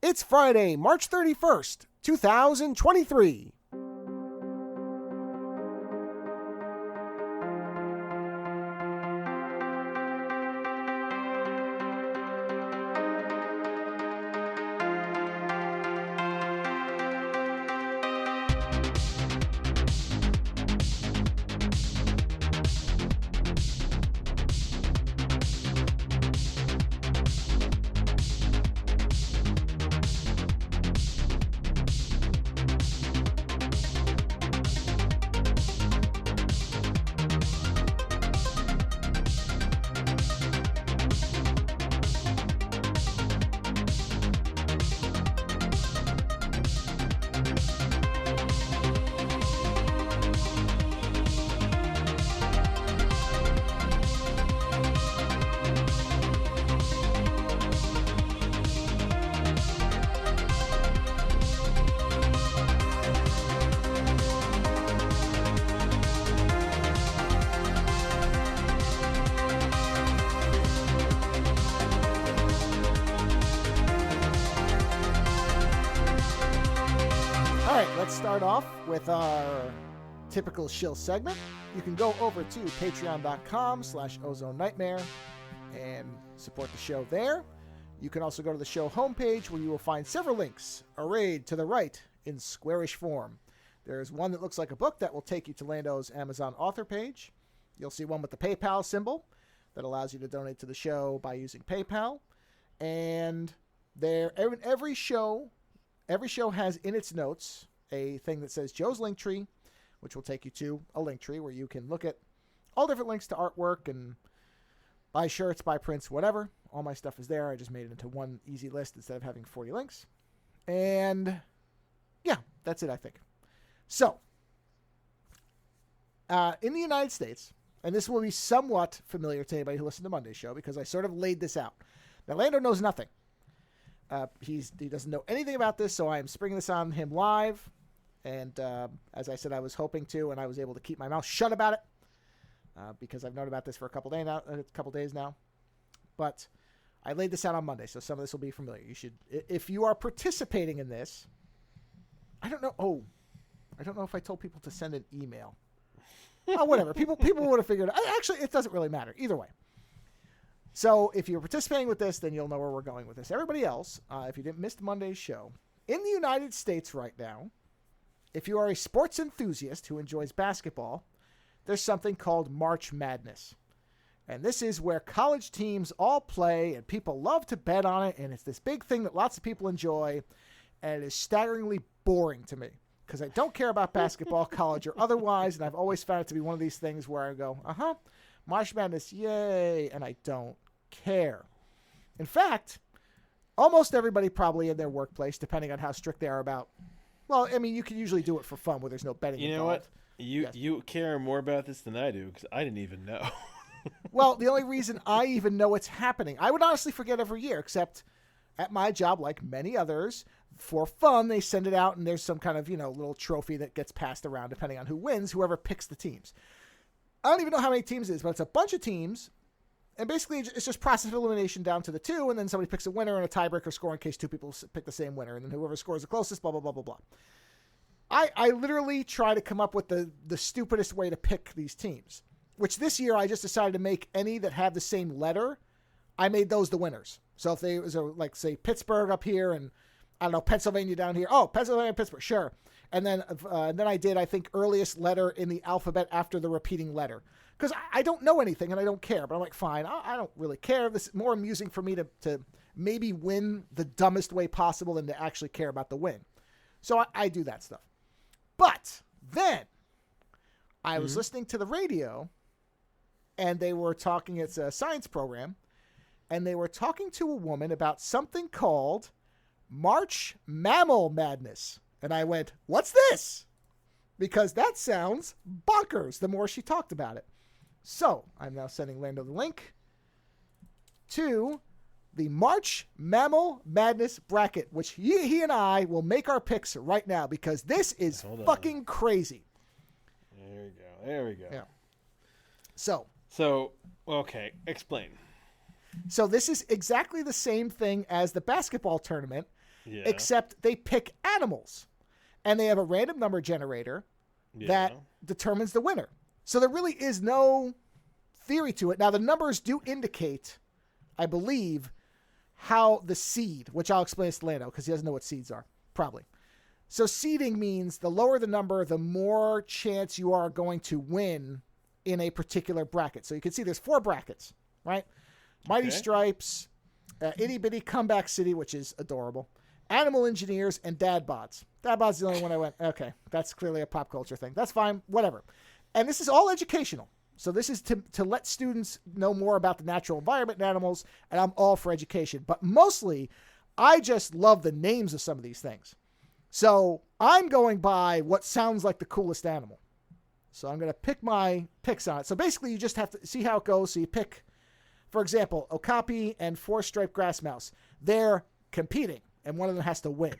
It's Friday, March 31st, 2023. Start off with our typical shill segment. You can go over to patreon.com/Ozone Nightmare and support the show there. You can also go to the show homepage where you will find several links arrayed to the right in squarish form. There's one that looks like a book that will take you to Lando's Amazon author page. You'll see one with the PayPal symbol that allows you to donate to the show by using PayPal. And there, every show has in its notes a thing that says Joe's Linktree, which will take you to a Linktree where you can look at all different links to artwork and buy shirts, buy prints, whatever. All my stuff is there. I just made it into one easy list instead of having 40 links. And yeah, that's it, I think. So, in the United States, and this will be somewhat familiar to anybody who listened to Monday's show because I sort of laid this out. Now, Lando knows nothing. He doesn't know anything about this, so I am springing this on him live. And as I said, I was hoping to, and I was able to keep my mouth shut about it because I've known about this for a couple days now. But I laid this out on Monday, so some of this will be familiar. You should, if you are participating in this, I don't know. Oh, I don't know if I told people to send an email. Oh, whatever. People would have figured it out. Actually, it doesn't really matter either way. So if you're participating with this, then you'll know where we're going with this. Everybody else, if you didn't miss Monday's show, in the United States right now, if you are a sports enthusiast who enjoys basketball, there's something called March Madness. And this is where college teams all play, and people love to bet on it, and it's this big thing that lots of people enjoy, and it is staggeringly boring to me because I don't care about basketball, college or otherwise, and I've always found it to be one of these things where I go, March Madness, yay, and I don't care. In fact, almost everybody probably in their workplace, depending on how strict they are about, well, I mean, you can usually do it for fun where there's no betting involved. You know what? You care more about this than I do because I didn't even know. Well, the only reason I even know it's happening, I would honestly forget every year, except at my job, like many others, for fun, they send it out and there's some kind of, little trophy that gets passed around depending on who wins, whoever picks the teams. I don't even know how many teams it is, but it's a bunch of teams. And basically, it's just process of elimination down to the two, and then somebody picks a winner and a tiebreaker score in case two people pick the same winner, and then whoever scores the closest, blah, blah, blah, blah, blah. I literally try to come up with the stupidest way to pick these teams, which this year I just decided to make any that have the same letter. I made those the winners. So if they was like, say, Pittsburgh up here and, I don't know, Pennsylvania down here. Oh, Pennsylvania, Pittsburgh, sure. And then I did, I think, earliest letter in the alphabet after the repeating letter. Because I don't know anything and I don't care. But I'm like, fine, I don't really care. This is more amusing for me to maybe win the dumbest way possible than to actually care about the win. So I do that stuff. But then I was listening to the radio and they were talking, it's a science program, and they were talking to a woman about something called March Mammal Madness. And I went, what's this? Because that sounds bonkers the more she talked about it. So I'm now sending Lando the link to the March Mammal Madness bracket, which he and I will make our picks right now because this is fucking crazy. There we go. Yeah. So, okay, explain. So this is exactly the same thing as the basketball tournament, Yeah. except they pick animals. And they have a random number generator that determines the winner. So there really is no theory to it. Now, the numbers do indicate, I believe, how the seed, which I'll explain to Lando because he doesn't know what seeds are, probably. So seeding means the lower the number, the more chance you are going to win in a particular bracket. So you can see there's 4 brackets, right? Mighty Stripes, Itty Bitty Comeback City, which is adorable, Animal Engineers, and Dad Bods. Dad Bods is the only one I went, okay, that's clearly a pop culture thing. That's fine, whatever. And this is all educational. So this is to let students know more about the natural environment and animals, and I'm all for education. But mostly, I just love the names of some of these things. So I'm going by what sounds like the coolest animal. So I'm going to pick my picks on it. So basically, you just have to see how it goes. So you pick, for example, Okapi and 4-striped grass mouse. They're competing, and one of them has to win.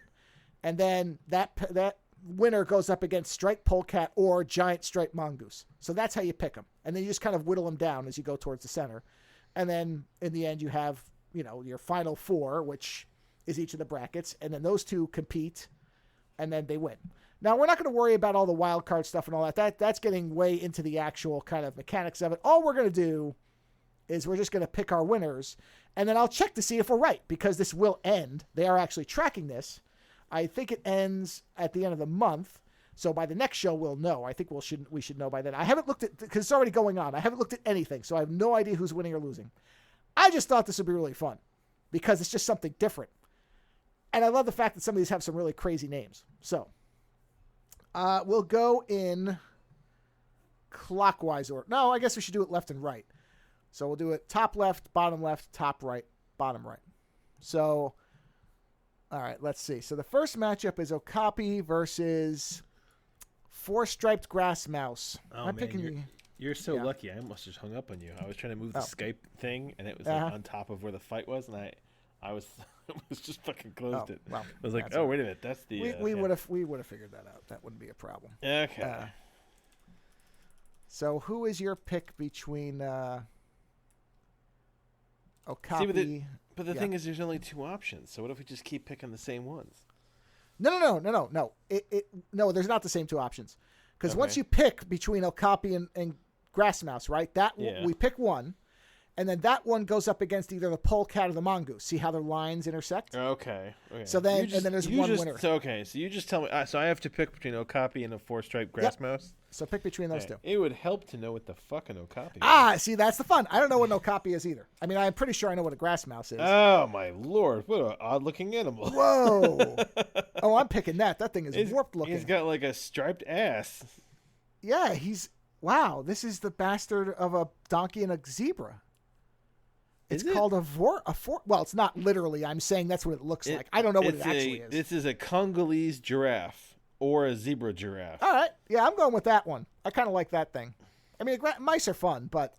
And then that winner goes up against striped polecat or giant striped mongoose. So that's how you pick them. And then you just kind of whittle them down as you go towards the center. And then in the end, you have, your final 4, which is each of the brackets. And then those 2 compete, and then they win. Now, we're not going to worry about all the wild card stuff and all that. That's getting way into the actual kind of mechanics of it. All we're going to do is we're just going to pick our winners, and then I'll check to see if we're right, because this will end. They are actually tracking this. I think it ends at the end of the month, so by the next show we'll know. I think we should know by then. I haven't looked at, because it's already going on. I haven't looked at anything, so I have no idea who's winning or losing. I just thought this would be really fun, because it's just something different. And I love the fact that some of these have some really crazy names. So we'll go in clockwise order. No, I guess we should do it left and right. So we'll do it top left, top right, bottom right. So, all right, let's see. So the first matchup is Okapi versus 4-striped grass mouse. Oh, I'm man, picking you're so lucky. I almost just hung up on you. I was trying to move the Skype thing, and it was like on top of where the fight was, and I was just fucking closed it. Well, I was like, oh, wait a minute, that's the... We would have figured that out. That wouldn't be a problem. Okay. So who is your pick between Okapi? But the thing is, there's only 2 options. So what if we just keep picking the same ones? No. No, there's not the same 2 options. Because once you pick between Okapi and grass mouse, right? We pick one. And then that one goes up against either the polecat or the mongoose. See how their lines intersect? Okay. So then, and then there's one winner. So you just tell me. So I have to pick between Okapi and a 4-striped grass mouse? So pick between those 2. It would help to know what the fuck an Okapi is. See, that's the fun. I don't know what an Okapi is either. I mean, I'm pretty sure I know what a grass mouse is. Oh, my Lord. What an odd-looking animal. Whoa. Oh, I'm picking that. That thing is warped looking. He's got like a striped ass. Yeah, wow, this is the bastard of a donkey and a zebra. It's called well, it's not literally. I'm saying that's what it looks like. I don't know what it actually is. This is a Congolese giraffe or a zebra giraffe. All right. Yeah, I'm going with that one. I kind of like that thing. I mean, mice are fun, but,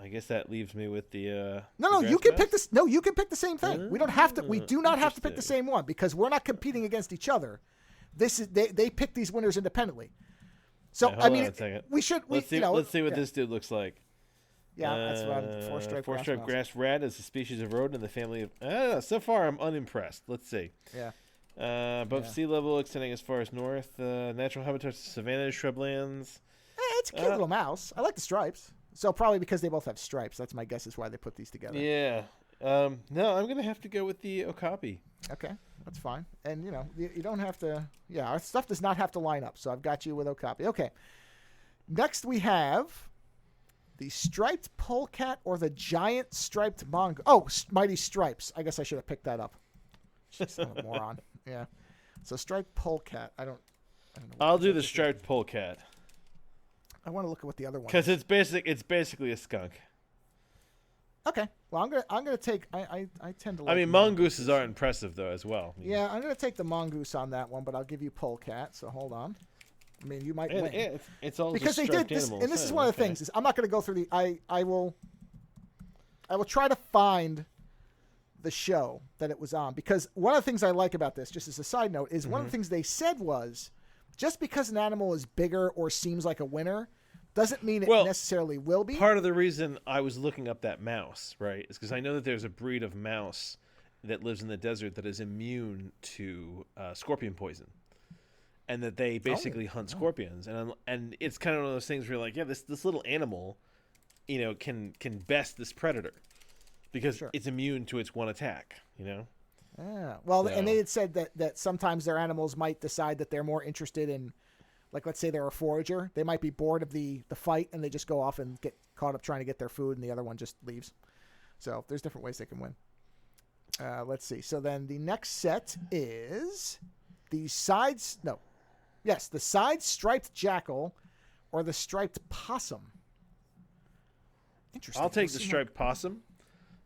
I guess that leaves me with the No, the you can grass pick this. No, you can pick the same thing. We don't have to. We do not have to pick the Interesting. same one because we're not competing against each other. This is they pick these winners independently. So Hold I on mean, a second. we should. Let's see what this dude looks like. Yeah, that's what I'm. 4-striped Four-striped grass rat is a species of rodent in the family of. So far, I'm unimpressed. Let's see. Yeah. Above sea level, extending as far as north. Natural habitats: savannas, shrublands. It's a cute little mouse. I like the stripes. So probably because they both have stripes. That's my guess is why they put these together. Yeah. No, I'm gonna have to go with the Okapi. Okay, that's fine. And you don't have to. Yeah, our stuff does not have to line up. So I've got you with Okapi. Okay. Next we have the striped polecat or the giant striped mongoose. Oh, mighty stripes. I guess I should have picked that up. Just a moron. Yeah. So striped polecat. I don't know. I'll do the striped polecat. I want to look at what the other one. Because it's basically a skunk. Okay. Well, I'm gonna take. I tend to. Like I mean, mongooses are impressive though as well. Yeah, I'm gonna take the mongoose on that one, but I'll give you polecat. So hold on. I mean, you might win. It's all because they did this, and this is one of the things. Is I'm not going to go through the. I will try to find the show that it was on, because one of the things I like about this, just as a side note, is one of the things they said was, just because an animal is bigger or seems like a winner, doesn't mean it necessarily will be. Part of the reason I was looking up that mouse, right, is because I know that there's a breed of mouse that lives in the desert that is immune to scorpion poison, and that they basically hunt scorpions. And it's kind of one of those things where you're like, yeah, this little animal, can best this predator because it's immune to its one attack. Yeah. Well, and they had said that sometimes their animals might decide that they're more interested in, like, let's say they're a forager. They might be bored of the fight, and they just go off and get caught up trying to get their food, and the other one just leaves. So there's different ways they can win. Let's see. So then the next set is the side striped jackal or the striped possum. Interesting. I'll take the striped possum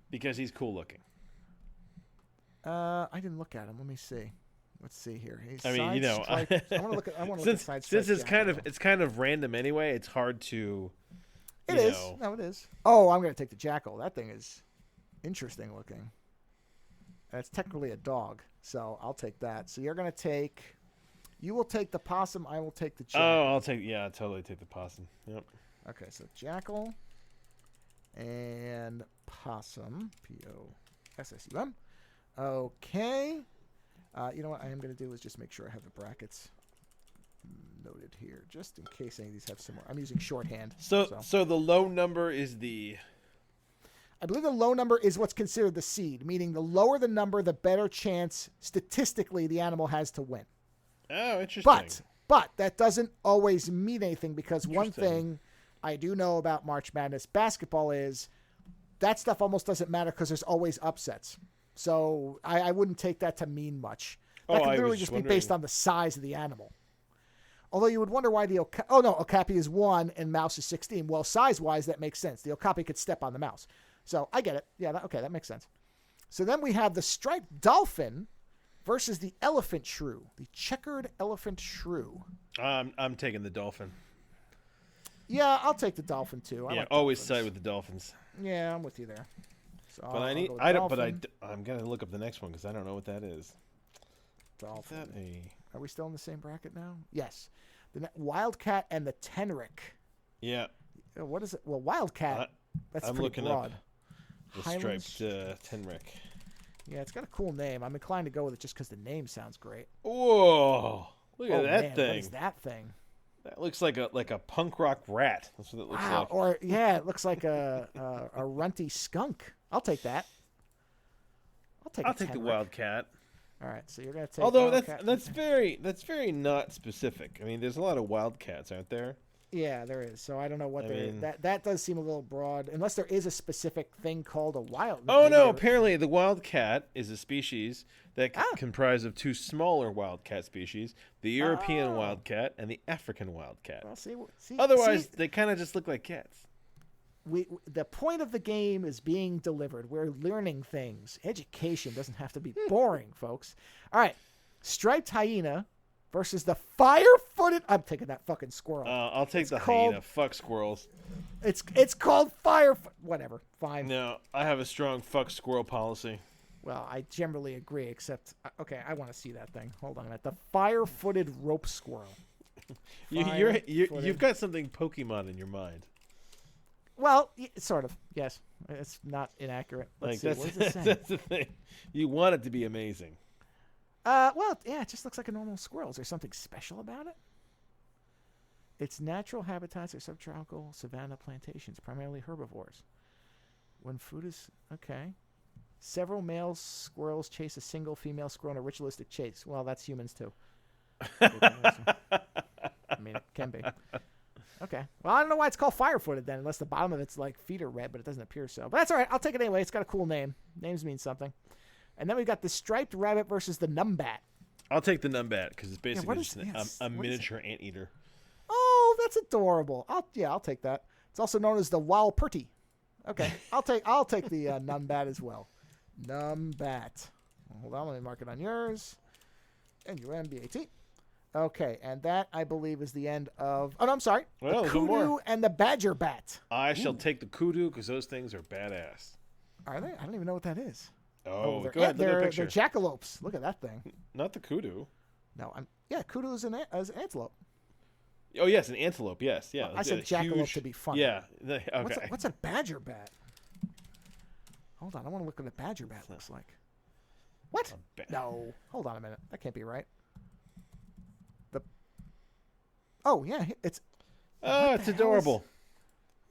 because he's cool looking. I didn't look at him. Let me see. Let's see here. I want to look at side since it's kind of random anyway. It's hard to. It is. No, it is. Oh, I'm going to take the jackal. That thing is interesting looking. And it's technically a dog, so I'll take that. So you're going to take. You will take the possum. I will take the jackal. Oh, I'll totally take the possum. Yep. Okay, so jackal and possum. Possum. Okay. You know what I am going to do is just make sure I have the brackets noted here, just in case any of these have similar. I'm using shorthand. So the low number is the... I believe the low number is what's considered the seed, meaning the lower the number, the better chance statistically the animal has to win. Oh, interesting. But that doesn't always mean anything because one thing I do know about March Madness basketball is that stuff almost doesn't matter because there's always upsets. So I wouldn't take that to mean much. That could literally just be based on the size of the animal. Although you would wonder why the Okapi is 1 and mouse is 16. Well, size-wise, that makes sense. The Okapi could step on the mouse. So I get it. Yeah, that makes sense. So then we have the striped dolphin versus the elephant shrew, the checkered elephant shrew. I'm taking the dolphin. Yeah, I'll take the dolphin too. Always side with the dolphins. Yeah, I'm with you there. So but I'm gonna look up the next one because I don't know what that is. Dolphin. Are we still in the same bracket now? Yes. The wildcat and the tenric. Yeah. What is it? Well, wildcat. That's pretty broad. The striped tenric. Yeah, it's got a cool name. I'm inclined to go with it just because the name sounds great. Whoa! Look at that thing. What is that thing? That looks like a punk rock rat. That's what it looks like. Or it looks like a runty skunk. I'll take that. I'll take the wildcat. All right, so you're gonna take. Although that's very not specific. I mean, there's a lot of wildcats, aren't there? Yeah, there is. So I don't know what that does seem a little broad, unless there is a specific thing called a wild. Oh no! Apparently, the wildcat is a species that comprised of 2 smaller wildcat species: the European wildcat and the African wildcat. Well, Otherwise, they kind of just look like cats. The point of the game is being delivered. We're learning things. Education doesn't have to be boring, folks. All right, striped hyena versus the fire-footed. I'm taking that fucking squirrel. I'll take the hyena. Fuck squirrels. It's called fire. Whatever. Fine. No, I have a strong fuck squirrel policy. Well, I generally agree, except I want to see that thing. Hold on a minute. The fire-footed rope squirrel. You've got something Pokemon in your mind. Well, sort of. Yes, it's not inaccurate. Let's see. What does it say? That's the thing. You want it to be amazing. Well, yeah, it just looks like a normal squirrel. Is there something special about it? Its natural habitats are subtropical savanna plantations, primarily herbivores. When food is okay. Several male squirrels chase a single female squirrel in a ritualistic chase. Well, that's humans too. I mean, it can be. Okay. Well, I don't know why it's called fire-footed then, unless the bottom of its like feet are red, but it doesn't appear so. But that's all right. I'll take it anyway. It's got a cool name. Names mean something. And then we got the striped rabbit versus the numbat. I'll take the numbat because it's basically a miniature anteater. Oh, that's adorable. I'll take that. It's also known as the Walpurti. Okay, I'll take the numbat as well. Numbat. Hold on, let me mark it on yours. NUMBAT. Okay, and that, I believe, is the end of... Oh, no, I'm sorry. Well, the kudu and the badger bat. I shall take the kudu because those things are badass. Are they? I don't even know what that is. Oh, go ahead. Look at a picture. They're jackalopes. Look at that thing. Not the kudu. No, kudu is an antelope. Oh, yes, an antelope, yes. Yeah. I said jackalope to be funny. Yeah, okay. What's a badger bat? Hold on, I want to look what a badger bat looks like. What? A bat. No. Hold on a minute. That can't be right. Oh yeah, it's. Oh, it's adorable.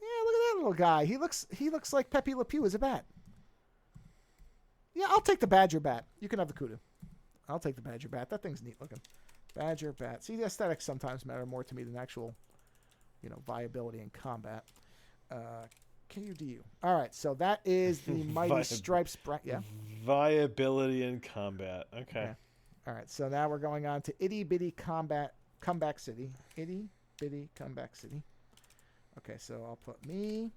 Yeah, look at that little guy. He looks like Pepe Le Pew as a bat. Yeah, I'll take the badger bat. You can have the kudu. I'll take the badger bat. That thing's neat looking. Badger bat. See, the aesthetics sometimes matter more to me than actual, viability in combat. KUDU. All right, so that is the Mighty Stripes. Yeah. Viability in combat. Okay. Yeah. All right, so now we're going on to Itty Bitty Comeback City. Itty Bitty Comeback City. Okay, so I'll put me,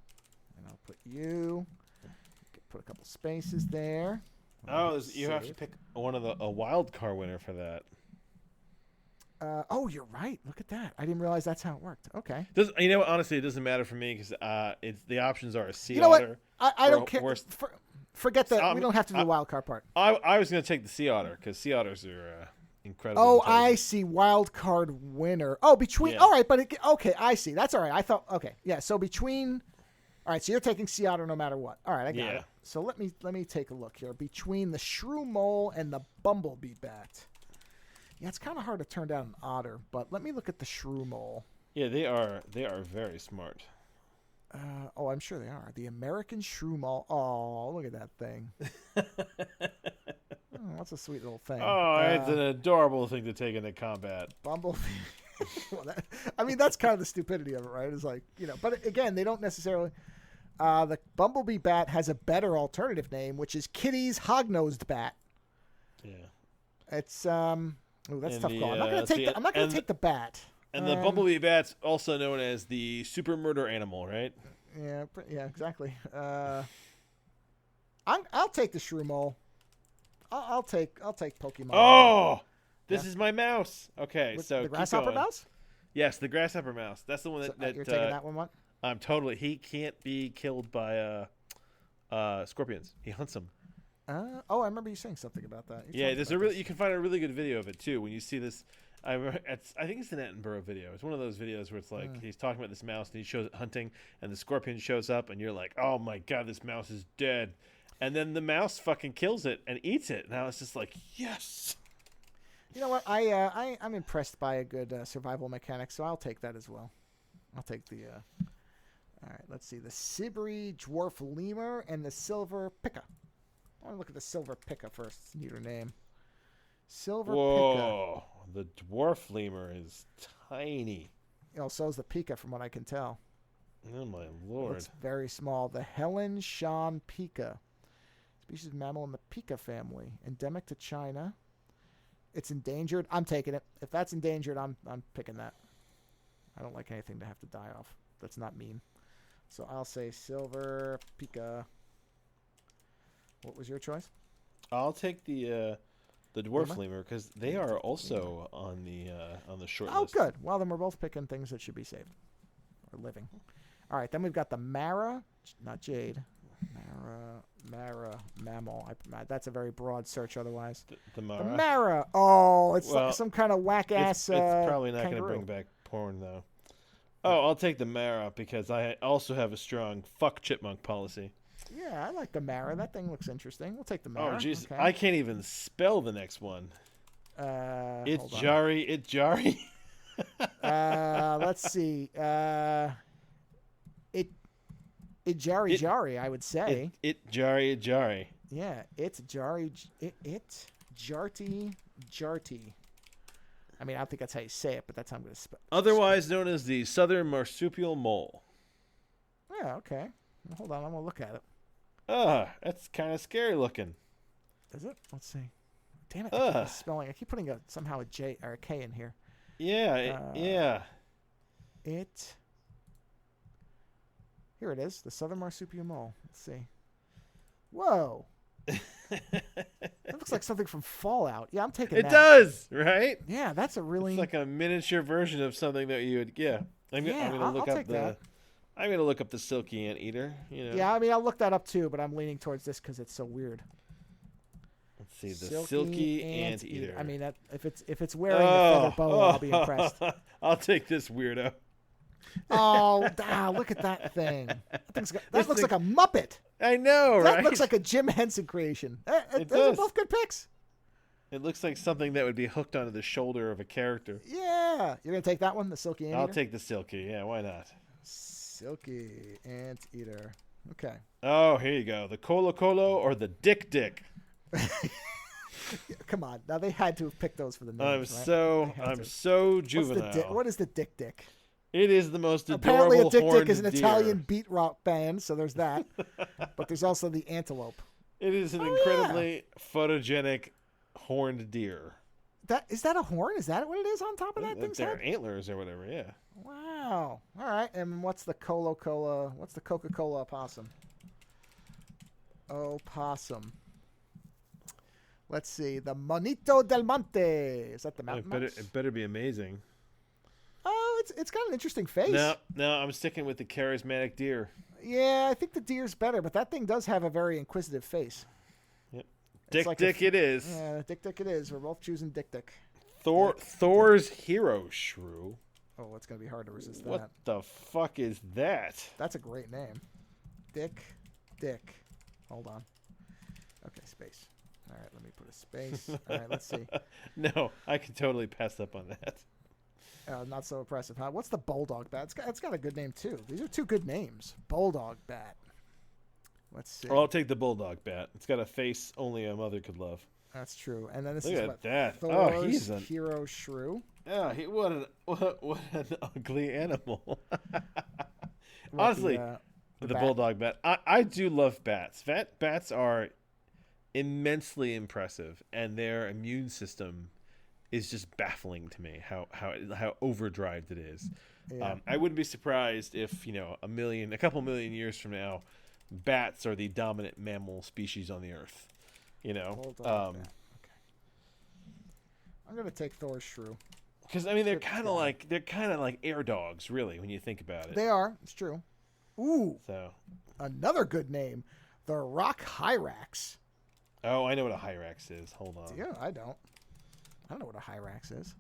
and I'll put you. Put a couple spaces there. You have to pick a wild card winner for that. Oh, you're right. Look at that. I didn't realize that's how it worked. Okay. You know what? Honestly, it doesn't matter for me because it's the options are a sea you know otter. What? I don't care. Forget that. We don't have to do the wild card part. I was going to take the sea otter because sea otters are incredible. Oh, I see. Wild card winner. Oh, between. Yeah. All right, but okay, I see. That's all right. I thought. Okay, yeah. So between. All right, so you're taking sea otter no matter what. All right, I got it. So let me take a look here. Between the shrew mole and the bumblebee bat. Yeah, it's kind of hard to turn down an otter, but let me look at the shrew mole. Yeah, they are very smart. I'm sure they are. The American shrew mole. Oh, look at that thing. What's a sweet little thing. Oh, it's an adorable thing to take into combat. Bumblebee. That's kind of the stupidity of it, right? It's like, but again, they don't necessarily. The bumblebee bat has a better alternative name, which is Kitty's hog-nosed bat. Yeah. It's that's tough call. I'm not gonna take the bat. And the bumblebee bat's also known as the super murder animal, right? Yeah, exactly. I'll take the shrew mole. I'll take Pokemon. Oh, this is my mouse. Okay, so the grasshopper mouse. Yes, the grasshopper mouse. That's the one that you're taking that one. What? I'm totally. He can't be killed by scorpions. He hunts them. I remember you saying something about that. You can find a really good video of it too. When you see this, I think it's an Attenborough video. It's one of those videos where it's like he's talking about this mouse and he shows it hunting, and the scorpion shows up, and you're like, oh my god, this mouse is dead, and then the mouse fucking kills it and eats it. Now it's just like, yes. You know what? I'm impressed by a good survival mechanic, so I'll take that as well. I'll take the. All right, let's see the Sibri dwarf lemur and the silver pika. I want to look at the silver pika first. It's a neater name. Silver pika. Whoa, the dwarf lemur is tiny. So is the pika, from what I can tell. Oh my lord! It's very small. The Helen Shan pika, species of mammal in the pika family, endemic to China. It's endangered. I'm taking it. If that's endangered, I'm picking that. I don't like anything to have to die off. That's not mean. So I'll say silver pika. What was your choice? I'll take the dwarf lemur because they are also on the short list. Oh, good. Well, then we're both picking things that should be saved or living. All right, then we've got the Mara, not Jade. Mara mammal. That's a very broad search. Otherwise, the Mara. The Mara. Oh, it's like some kind of whack ass. It's probably not going to bring back porn though. Oh, I'll take the Mara because I also have a strong fuck chipmunk policy. Yeah, I like the Mara. That thing looks interesting. We'll take the Mara. Oh, jeez. Okay. I can't even spell the next one. It's Jari. It's Jari. Let's see. It Jari, I would say. It Jari. Yeah, it's Jari. It Jarty. I mean, I don't think that's how you say it, but that's how I'm going to spell. Otherwise known as the southern marsupial mole. Yeah, okay. Hold on, I'm going to look at it. That's kind of scary looking. Is it? Let's see. Damn it! I keep spelling. I keep putting somehow a J or a K in here. Yeah, yeah. It. Here it is, the southern marsupial mole. Let's see. Whoa. That looks like something from Fallout. Yeah, I'm taking that. It does, right? Yeah, that's a really. It's like a miniature version of something that you would. Yeah, I'm gonna look up the. I'm gonna look up the silky anteater. Yeah, I mean, I'll look that up too, but I'm leaning towards this because it's so weird. Let's see the silky anteater. I mean, if it's wearing the feather boa, I'll be impressed. I'll take this weirdo. Look at that thing. That looks like a Muppet. I know, right? That looks like a Jim Henson creation. Those are both good picks. It looks like something that would be hooked onto the shoulder of a character. Yeah. You're going to take that one, the Silky Anteater? I'll take the Silky. Yeah, why not? Silky Anteater. Okay. Oh, here you go. The Colo Colo or the Dick Dick. Come on. Now, they had to have picked those for the names, I'm so juvenile. What is the Dick Dick? It is the most Apparently, adorable a Dick Dick is an horned deer. Italian beat rock band, so there's that. But there's also the antelope. It is an incredibly photogenic horned deer. Is that a horn? Is that what it is on top of that thing's They're head? antlers or whatever, yeah. Wow. All right. And what's the Coca-Cola opossum? Opossum. Let's see. The Monito del Monte. Is that the mountain mouse? It better be amazing. Oh, it's got an interesting face. No, I'm sticking with the charismatic deer. Yeah, I think the deer's better, but that thing does have a very inquisitive face. Yep. Dick it is. Yeah, Dick it is. We're both choosing Dick. Thor's hero shrew. Oh, it's going to be hard to resist that. What the fuck is that? That's a great name. Dick. Hold on. Okay, space. All right, let me put a space. All right, let's see. No, I can totally pass up on that. Not so impressive, huh? What's the Bulldog Bat? It's got a good name, too. These are two good names. Bulldog Bat. Let's see. Well, I'll take the Bulldog Bat. It's got a face only a mother could love. That's true. And then this Look is at what? that. Thor's He's a hero shrew. Yeah, what an ugly animal. Honestly, the Bulldog Bat. I do love bats. Bats are immensely impressive, and their immune system is just baffling to me. How overdrived it is. Yeah. I wouldn't be surprised if a couple million years from now, bats are the dominant mammal species on the earth. Bulldog bat. Okay. I'm gonna take Thor's shrew. Because they're kind of like air dogs, really, when you think about it. They are. It's true. Ooh. So, another good name, the Rock Hyrax. Oh, I know what a Hyrax is. Hold on. Yeah, I don't know what a Hyrax is.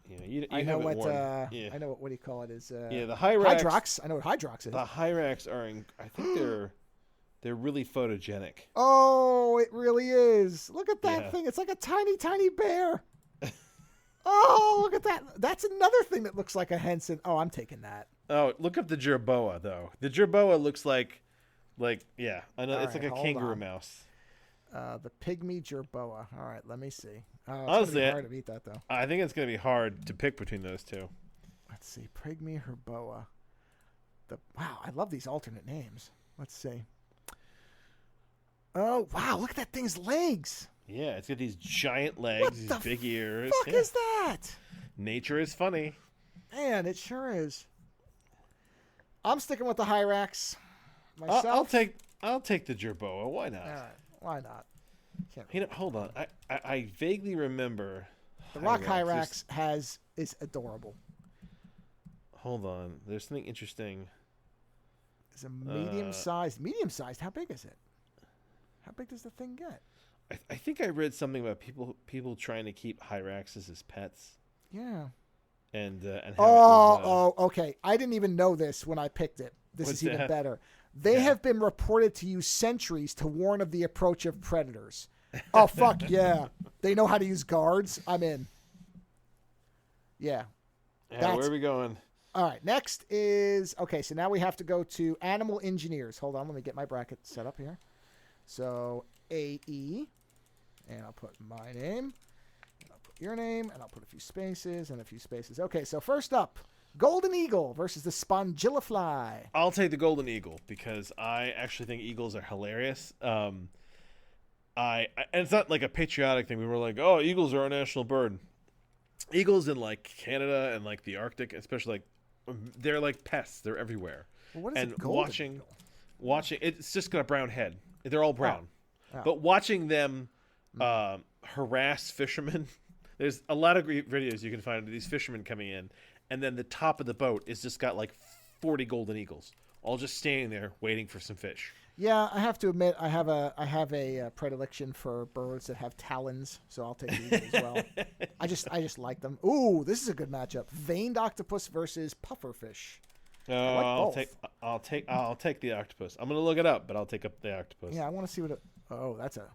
You I know what. Yeah. I know what do you call it is. The Hyrax. Hydrox. I know what Hydrox is. The Hyrax are. I think they're really photogenic. Oh, it really is. Look at that thing. It's like a tiny, tiny bear. Oh, look at that. That's another thing that looks like a Henson. Oh, I'm taking that. Oh, look up the jerboa, though. The jerboa looks like yeah, I know. It's like a kangaroo mouse. The pygmy jerboa. All right, let me see. Honestly, it's hard to beat that, though. I think it's going to be hard to pick between those two. Let's see. Pygmy jerboa. Wow, I love these alternate names. Let's see. Oh, wow, look at that thing's legs. Yeah, it's got these giant legs, these big ears. What the fuck is that? Nature is funny. Man, it sure is. I'm sticking with the Hyrax myself. I'll take the jerboa. Why not? All right, why not? Can't hold on. I vaguely remember the Rock Hyrax is adorable. Hold on. There's something interesting. It's a medium sized. Medium sized. How big is it? How big does the thing get? I think I read something about people trying to keep Hyraxes as pets. Yeah. And okay. I didn't even know this when I picked it. This is even better. They have been reported to use sentries to warn of the approach of predators. Oh, fuck yeah. They know how to use guards. I'm in. Yeah. Where are we going? All right. Next is... Okay, so now we have to go to animal engineers. Hold on. Let me get my bracket set up here. So, AE. And I'll put my name. And I'll put your name. And I'll put a few spaces and a few spaces. Okay, so first up, Golden Eagle versus the Spongillafly. I'll take the Golden Eagle because I actually think eagles are hilarious. And it's not like a patriotic thing. We were like, oh, eagles are our national bird. Eagles in like Canada and like the Arctic, especially they're like pests. They're everywhere. Well, what is and a golden eagle? Watching, it's just got a brown head. They're all brown. Oh. But watching them harass fishermen, there's a lot of great videos you can find of these fishermen coming in, and then the top of the boat is just got like 40 golden eagles, all just standing there waiting for some fish. Yeah, I have to admit, I have a predilection for birds that have talons, so I'll take the eagle as well. I just like them. Ooh, this is a good matchup: veined octopus versus pufferfish. I'll take the octopus. I'm gonna look it up, but I'll take up the octopus. Yeah, I want to see what. Oh, that's a.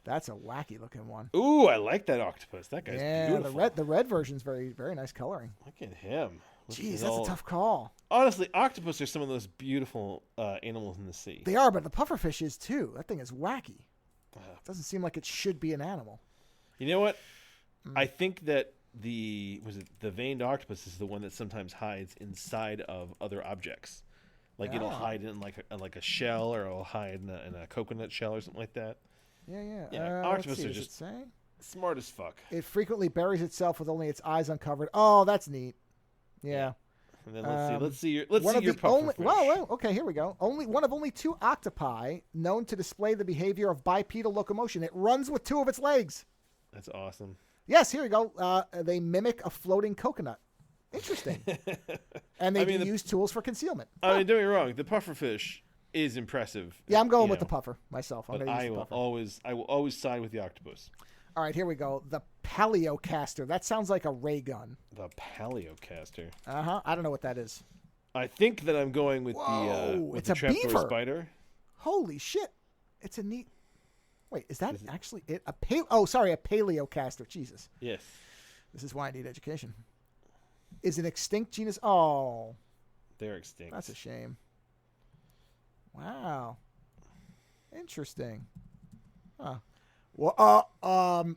That's a wacky looking one. Ooh, I like that octopus. That guy's beautiful. The red version's very very nice coloring. Look at him. Jeez, that's a tough call. Honestly, octopus are some of those beautiful animals in the sea. They are, but the pufferfish is too. That thing is wacky. Doesn't seem like it should be an animal. You know what? I think that the veined octopus is the one that sometimes hides inside of other objects. Like it'll hide in like a shell, or it'll hide in a coconut shell or something like that. Yeah. Octopus are just smart as fuck. It frequently buries itself with only its eyes uncovered. Oh, that's neat. Yeah. And then let's see your pufferfish. Well, okay, here we go. Only 2 octopi known to display the behavior of bipedal locomotion. It runs with 2 of its legs. That's awesome. Yes, here we go. They mimic a floating coconut. Interesting. And they use tools for concealment. I mean, don't get me wrong. The pufferfish is impressive. Yeah, I'm going with the puffer myself. But I will always side with the octopus. All right, here we go. The Paleocaster. That sounds like a ray gun. The Paleocaster. I don't know what that is. I think that I'm going with the trapdoor beaver. spider. Holy shit! It's a neat. Wait, is that actually it? A Paleocaster. Jesus. Yes. This is why I need education. Is an extinct genus? Oh, they're extinct. That's a shame. Wow. Interesting. Huh. Well,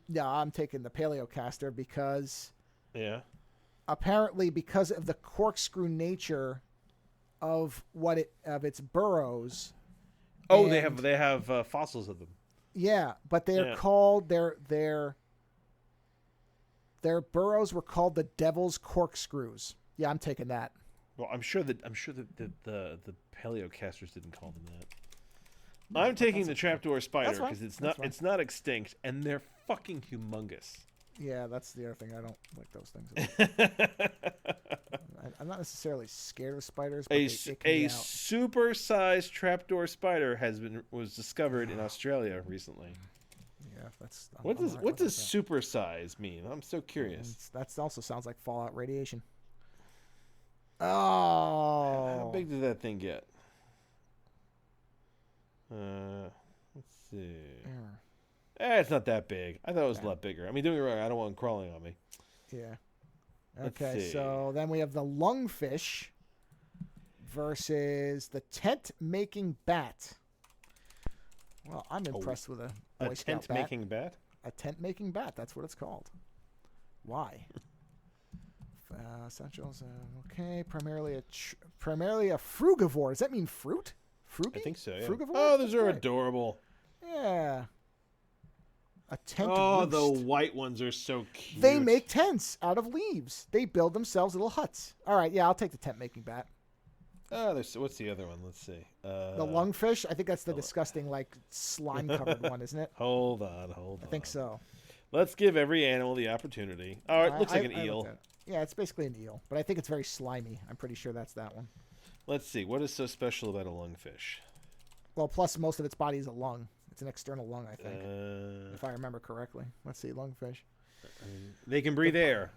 yeah, I'm taking the Paleocaster because apparently because of the corkscrew nature of its burrows. Oh, they have fossils of them. Yeah, but they're called their burrows were called the Devil's Corkscrews. Yeah, I'm taking that. Well, I'm sure that the Paleocasters didn't call them that. I'm taking the trapdoor spider because it's not extinct, and they're fucking humongous. Yeah, that's the other thing. I don't like those things. I'm not necessarily scared of spiders, but a super-sized trapdoor spider was discovered in Australia recently. Yeah, that's. What does super size mean? I'm so curious. That also sounds like fallout radiation. Oh, how big did that thing get? Let's see. It's not that big. I thought it was a lot bigger. I mean, don't get me wrong. I don't want them crawling on me. Yeah. Okay, so then we have the lungfish versus the tent-making bat. Well, I'm impressed with a Boy Scout tent-making bat. A tent-making bat. That's what it's called. Why? Essentials. Okay, primarily a frugivore. Does that mean fruit? Frugi? I think so, yeah. Frugivore? Oh, those are adorable. Yeah. A tent roost. The white ones are so cute. They make tents out of leaves. They build themselves little huts. All right, yeah, I'll take the tent-making bat. What's the other one? Let's see. The lungfish? I think that's the disgusting, slime-covered one, isn't it? Hold on. I think so. Let's give every animal the opportunity. All right, looks like an eel. Yeah, it's basically an eel, but I think it's very slimy. I'm pretty sure that's that one. Let's see. What is so special about a lungfish? Well, plus most of its body is a lung. It's an external lung, I think, if I remember correctly. Let's see, lungfish. They can breathe air.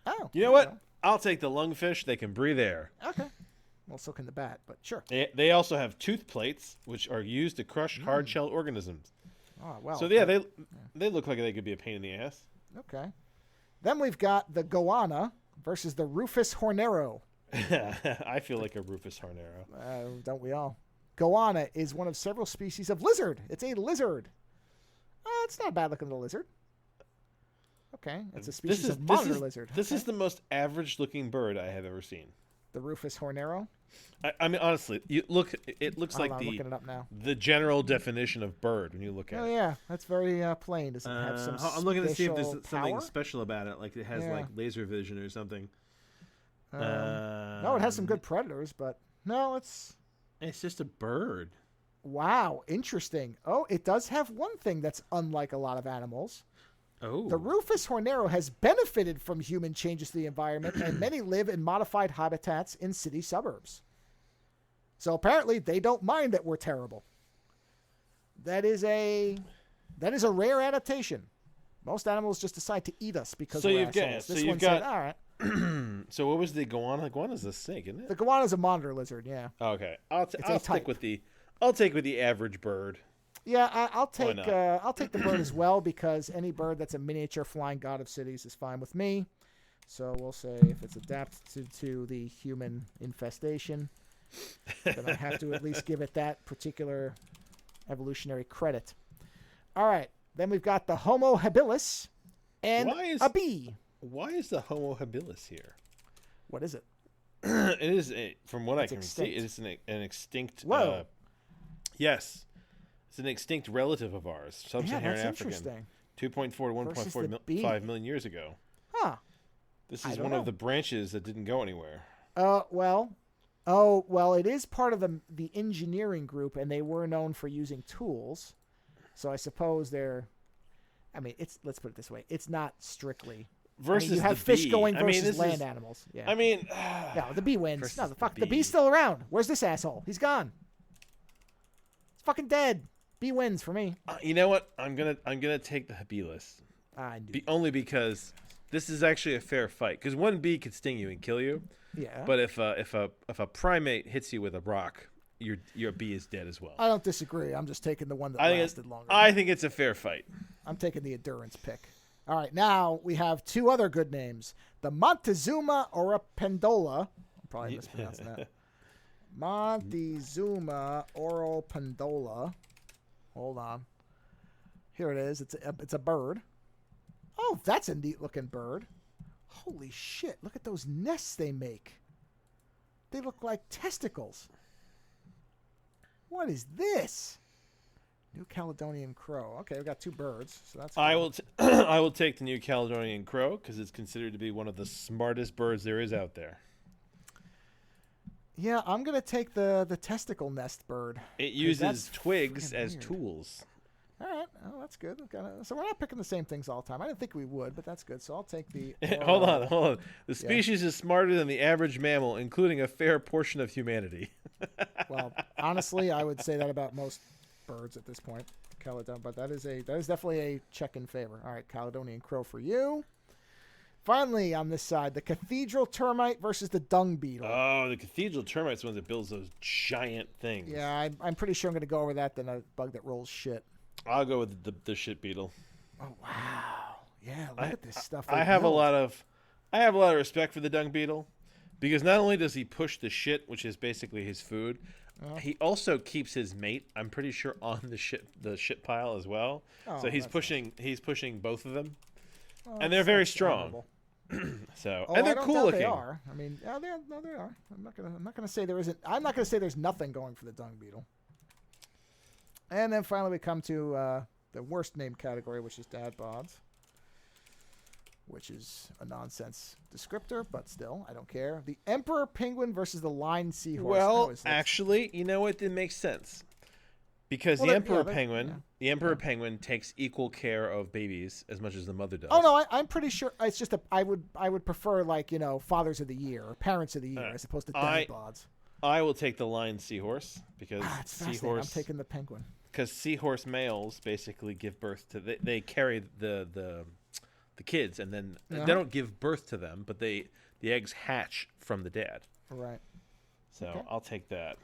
Oh. You know what? I'll take the lungfish. They can breathe air. Okay. Well, so can the bat, but sure. They also have tooth plates, which are used to crush hard-shell organisms. Oh, well. So, yeah, they look like they could be a pain in the ass. Okay. Then we've got the goanna versus the Rufus hornero. I feel like a Rufus hornero. Don't we all? Goanna is one of several species of lizard. It's a lizard. It's not a bad looking little lizard. Okay, it's a species of monitor lizard. This is the most average-looking bird I have ever seen. The Rufus hornero? I mean, honestly, it looks like looking it up now. The general definition of bird when you look at it. Oh, yeah, that's very plain. Does it have some I'm looking to see if there's something power? Special about it, like it has laser vision or something. No, it has some good predators, but no, it's just a bird. Wow, interesting. Oh, it does have one thing that's unlike a lot of animals. Oh. The Rufus hornero has benefited from human changes to the environment, and many live in modified habitats in city suburbs. So apparently, they don't mind that we're terrible. That is a rare adaptation. Most animals just decide to eat us because we're assholes. This one said, all right. So what was the goanna? Goanna's a snake, isn't it? The goanna is a monitor lizard. Yeah. Okay, I'll take with the average bird. Yeah, I'll Why take not? I'll take the bird as well because any bird that's a miniature flying god of cities is fine with me. So we'll say if it's adapted to the human infestation, then I have to at least give it that particular evolutionary credit. All right, then we've got the Homo habilis and a bee. Why is the Homo habilis here? What is it? It is from what I can extinct. see, it is an extinct. Whoa. Yes, it's an extinct relative of ours, sub-Saharan that's African. interesting. 2.4 to Versus the bee. 1.5 million years ago. Huh. This is one of the branches that didn't go anywhere. Well, it is part of the engineering group, and they were known for using tools. So I suppose they're. I mean, let's put it this way: it's not strictly. Versus you have the fish bee. going versus land animals. Yeah. I mean, no, the bee wins. versus No, the fuck. The bee. bee's still around. Where's this asshole? He's gone. He's fucking dead. Bee wins for me. You know what? I'm gonna take the habilis. Only because this is actually a fair fight. Because one bee could sting you and kill you. Yeah. But if a primate hits you with a rock, your bee is dead as well. I don't disagree. I'm just taking the one that lasted longer. I think it's a fair fight. I'm taking the endurance pick. All right, now we have two other good names. The Montezuma oropendola. I'm probably mispronouncing that. Montezuma oropendola. Hold on. Here it is. It's a bird. Oh, that's a neat-looking bird. Holy shit, look at those nests they make. They look like testicles. What is this? New Caledonian crow. Okay, we got two birds, so that's I cool. will I will take the New Caledonian crow because it's considered to be one of the smartest birds there is out there. Yeah, I'm gonna take the testicle nest bird. It uses twigs friggin' as weird. tools. All right, oh, that's good. So we're not picking the same things all the time. I didn't think we would, but that's good. So I'll take the. Hold on. The species is smarter than the average mammal, including a fair portion of humanity. Well, honestly, I would say that about most birds at this point. But that is definitely a check in favor. All right, Caledonian crow for you. Finally, on this side, the cathedral termite versus the dung beetle. Oh, the cathedral termite's the one that builds those giant things. Yeah, I'm pretty sure I'm going to go over that than a bug that rolls shit. I'll go with the shit beetle. Oh wow! Yeah, look at this stuff. I have a lot of respect for the dung beetle because not only does he push the shit, which is basically his food, he also keeps his mate. I'm pretty sure on the shit pile as well. Oh, so he's pushing both of them, Oh, and they're very that's strong. admirable. So Oh, and they're I don't cool doubt looking. They are. I mean, yeah, they are. I'm not gonna say there isn't. I'm not gonna say there's nothing going for the dung beetle. And then finally we come to the worst name category, which is dad bods, which is a nonsense descriptor, but still, I don't care. The emperor penguin versus the line seahorse. Well, actually, you know what? It makes sense because the emperor penguin takes equal care of babies as much as the mother does. Oh no, I'm pretty sure it's just I would prefer fathers of the year or parents of the year as opposed to dad bods. I will take the lion seahorse because seahorse. I'm taking the penguin. Because seahorse males basically give birth to they carry the kids and then they don't give birth to them, but the eggs hatch from the dad. Right. So Okay. I'll take that.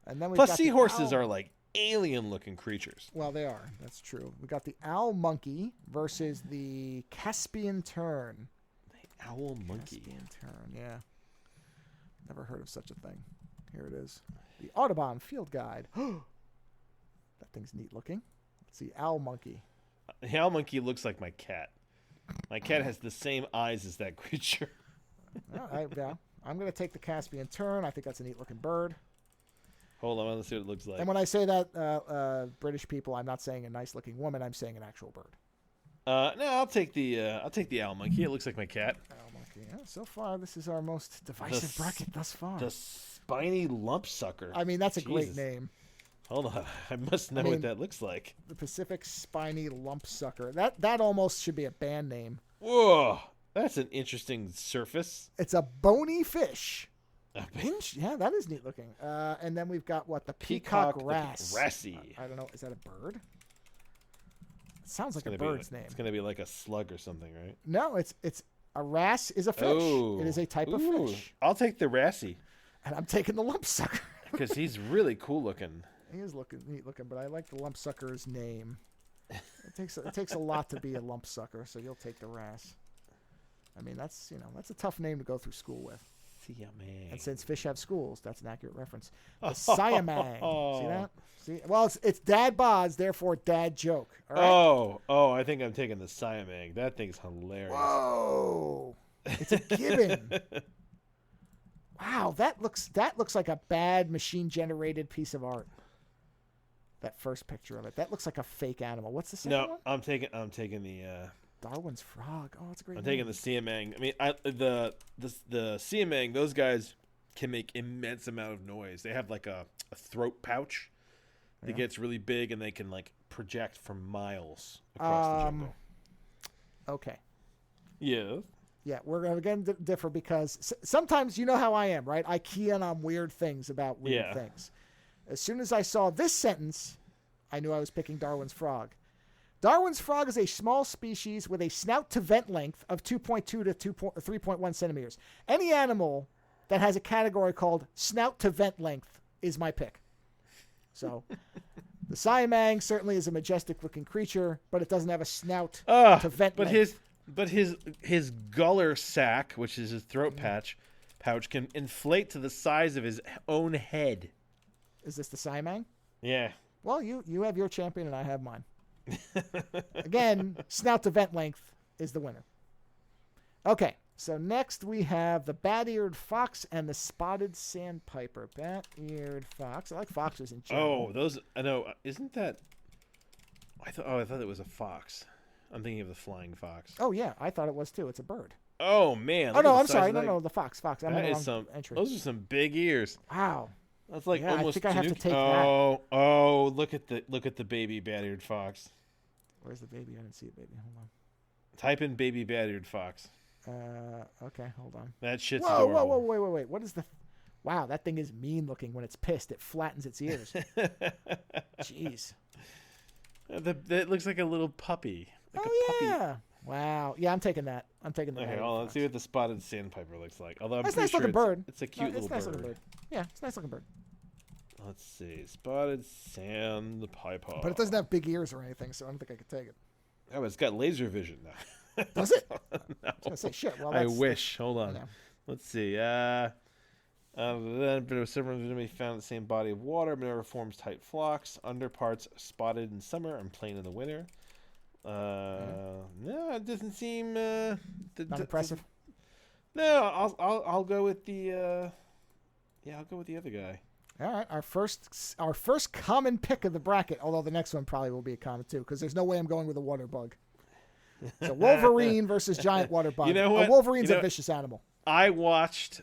And then Plus seahorses are like alien looking creatures. Well, they are. That's true. We got the owl monkey versus the Caspian tern. The owl monkey. Caspian tern. Yeah. Never heard of such a thing. Here it is. The Audubon Field Guide. That thing's neat looking. Let's see. Owl monkey. The owl monkey looks like my cat. My cat has the same eyes as that creature. Yeah. I'm going to take the Caspian tern. I think that's a neat looking bird. Hold on, let's see what it looks like. And when I say that, British people, I'm not saying a nice looking woman. I'm saying an actual bird. No, I'll take the owl monkey. It looks like my cat. Owl monkey. Yeah, so far, this is our most divisive bracket thus far. The spiny lump sucker. I mean, that's a great name. Hold on, I must know what that looks like. The Pacific spiny lump sucker. That almost should be a band name. Whoa, that's an interesting surface. It's a bony fish. A Yeah, that is neat looking. And then we've got the peacock wrasse. Wrasse. I don't know. Is that a bird? It sounds like a bird's name. It's gonna be like a slug or something, right? No, it's a wrasse is a fish. Oh. It is a type of fish. I'll take the wrasse And I'm taking the lump sucker. because he's really cool looking. He is neat looking, but I like the lumpsucker's name. It takes a lot to be a lump sucker, so you'll take the wrasse. I mean, that's a tough name to go through school with. Siamang. And since fish have schools, that's an accurate reference. The Siamang. See that? See? Well, it's dad bods, therefore dad joke. All right? Oh, I think I'm taking the Siamang. That thing's hilarious. Whoa. It's a gibbon. Wow, that looks like a bad machine-generated piece of art. That first picture of it. That looks like a fake animal. What's the second one? No, I'm taking the Darwin's frog. Oh, it's a great name. taking the Siamang. I mean, the Siamang, those guys can make immense amount of noise. They have like a throat pouch that gets really big, and they can like project for miles across the jungle. Okay. Yeah. Yeah, we're going to again differ because sometimes you know how I am, right? I key in on weird things about weird things. As soon as I saw this sentence, I knew I was picking Darwin's frog. Darwin's frog is a small species with a snout to vent length of 2.2 to 3.1 centimeters. Any animal that has a category called snout to vent length is my pick. So the Siamang certainly is a majestic looking creature, but it doesn't have a snout to vent length. But his guller sac, which is his throat pouch, can inflate to the size of his own head. Is this the Siamang? Yeah. Well, you have your champion and I have mine. Again, snout to vent length is the winner. Okay, so next we have the bat-eared fox and the spotted sandpiper. Bat-eared fox. I like foxes in general. Oh, those. I know. Isn't that? I thought it was a fox. I'm thinking of the flying fox. Oh yeah, I thought it was too. It's a bird. Oh man. Oh no, I'm sorry. No, the fox. I'm in the wrong entry. Those are some big ears. Wow. That's like almost. I think I have to take that. Oh! Look at the baby bat-eared fox. Where's the baby? I didn't see a baby. Hold on. Type in baby bat-eared fox. Okay, hold on. That shit's adorable. Whoa, wait. What is the? Wow, that thing is mean looking. When it's pissed, it flattens its ears. Jeez. That looks like a little puppy. Like yeah. Wow. Yeah, I'm taking that. I'm taking that. Okay, hold on. Let's see what the spotted sandpiper looks like. Although I'm that's pretty nice sure looking bird. It's a cute little nice bird. Looking bird. Yeah, it's a nice looking bird. Let's see. Spotted sandpiper. But it doesn't have big ears or anything, so I don't think I could take it. Oh, it's got laser vision now. Does it? No. I was gonna say shit. Well, I wish. Hold on. Yeah. Let's see. Then several may be found in the same body of water, but never forms tight flocks. Underparts spotted in summer and plain in the winter. No, it doesn't seem not impressive. No, I'll go with the I'll go with the other guy. All right, our first common pick of the bracket, although the next one probably will be a common too, because there's no way I'm going with a water bug. So Wolverine versus giant water bug. You know what? A Wolverine's a vicious animal. I watched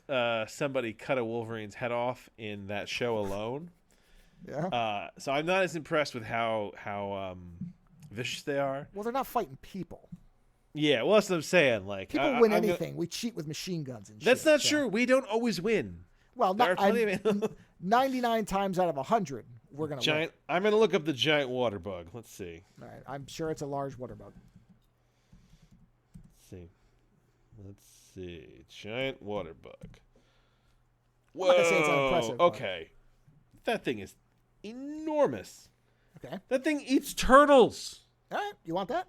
somebody cut a Wolverine's head off in that show alone. Yeah. So I'm not as impressed with how vicious they are. Well, they're not fighting people. Yeah, well, that's what I'm saying. Like people win anything. We cheat with machine guns and shit. That's not true. We don't always win. Well, 99 times out of 100, we're going to win. I'm going to look up the giant water bug. Let's see. All right. I'm sure it's a large water bug. Let's see. Giant water bug. I'm not gonna say it's unimpressive. Okay. That thing is enormous. Okay. That thing eats turtles. All right. You want that?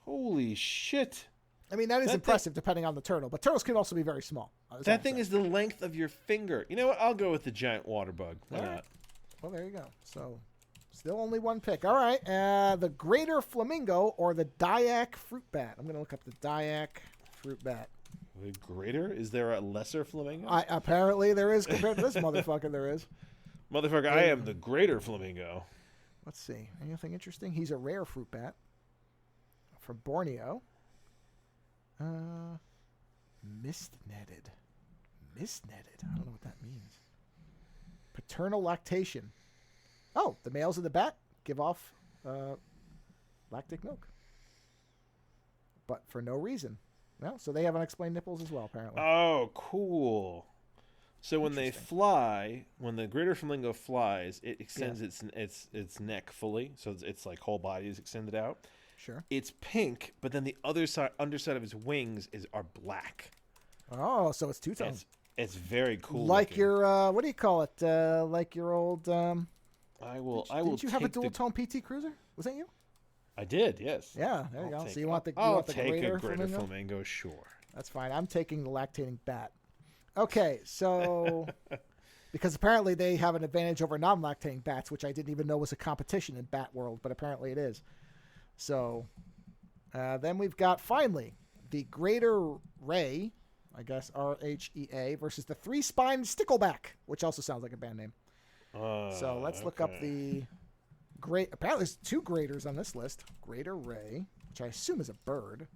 Holy shit. I mean, that is impressive depending on the turtle, but turtles can also be very small. That thing is the length of your finger. You know what? I'll go with the giant water bug. Why not? Right. Well, there you go. So, still only one pick. All right. The greater flamingo or the Dyak fruit bat. I'm going to look up the Dyak fruit bat. The greater? Is there a lesser flamingo? Apparently there is compared to this motherfucker. There is. Motherfucker, I am the greater flamingo. Let's see. Anything interesting? He's a rare fruit bat from Borneo. Mist-netted. Mist-netted. I don't know what that means. Paternal lactation. Oh, the males of the bat give off lactic milk. But for no reason. Well, so they have unexplained nipples as well, apparently. Oh, cool. So when they fly, when the greater flamingo flies, it extends its neck fully, so its like whole body is extended out. Sure. It's pink, but then the underside of its wings are black. Oh, so it's two-tone. It's very cool. Like looking. your what do you call it? Like your old I will. Didn't you have a take dual tone PT Cruiser? Was that you? I did. Yes. Yeah, there you go. So you want the I'll the take greater a greater flamingo? flamingo, sure. That's fine. I'm taking the lactating bat. Okay, so because apparently they have an advantage over non-lactating bats, which I didn't even know was a competition in bat world, but apparently it is. So then we've got finally the greater ray, I guess RHEA, versus the three-spined stickleback, which also sounds like a band name. So let's look up the great. Apparently there's two graders on this list. Greater ray, which I assume is a bird,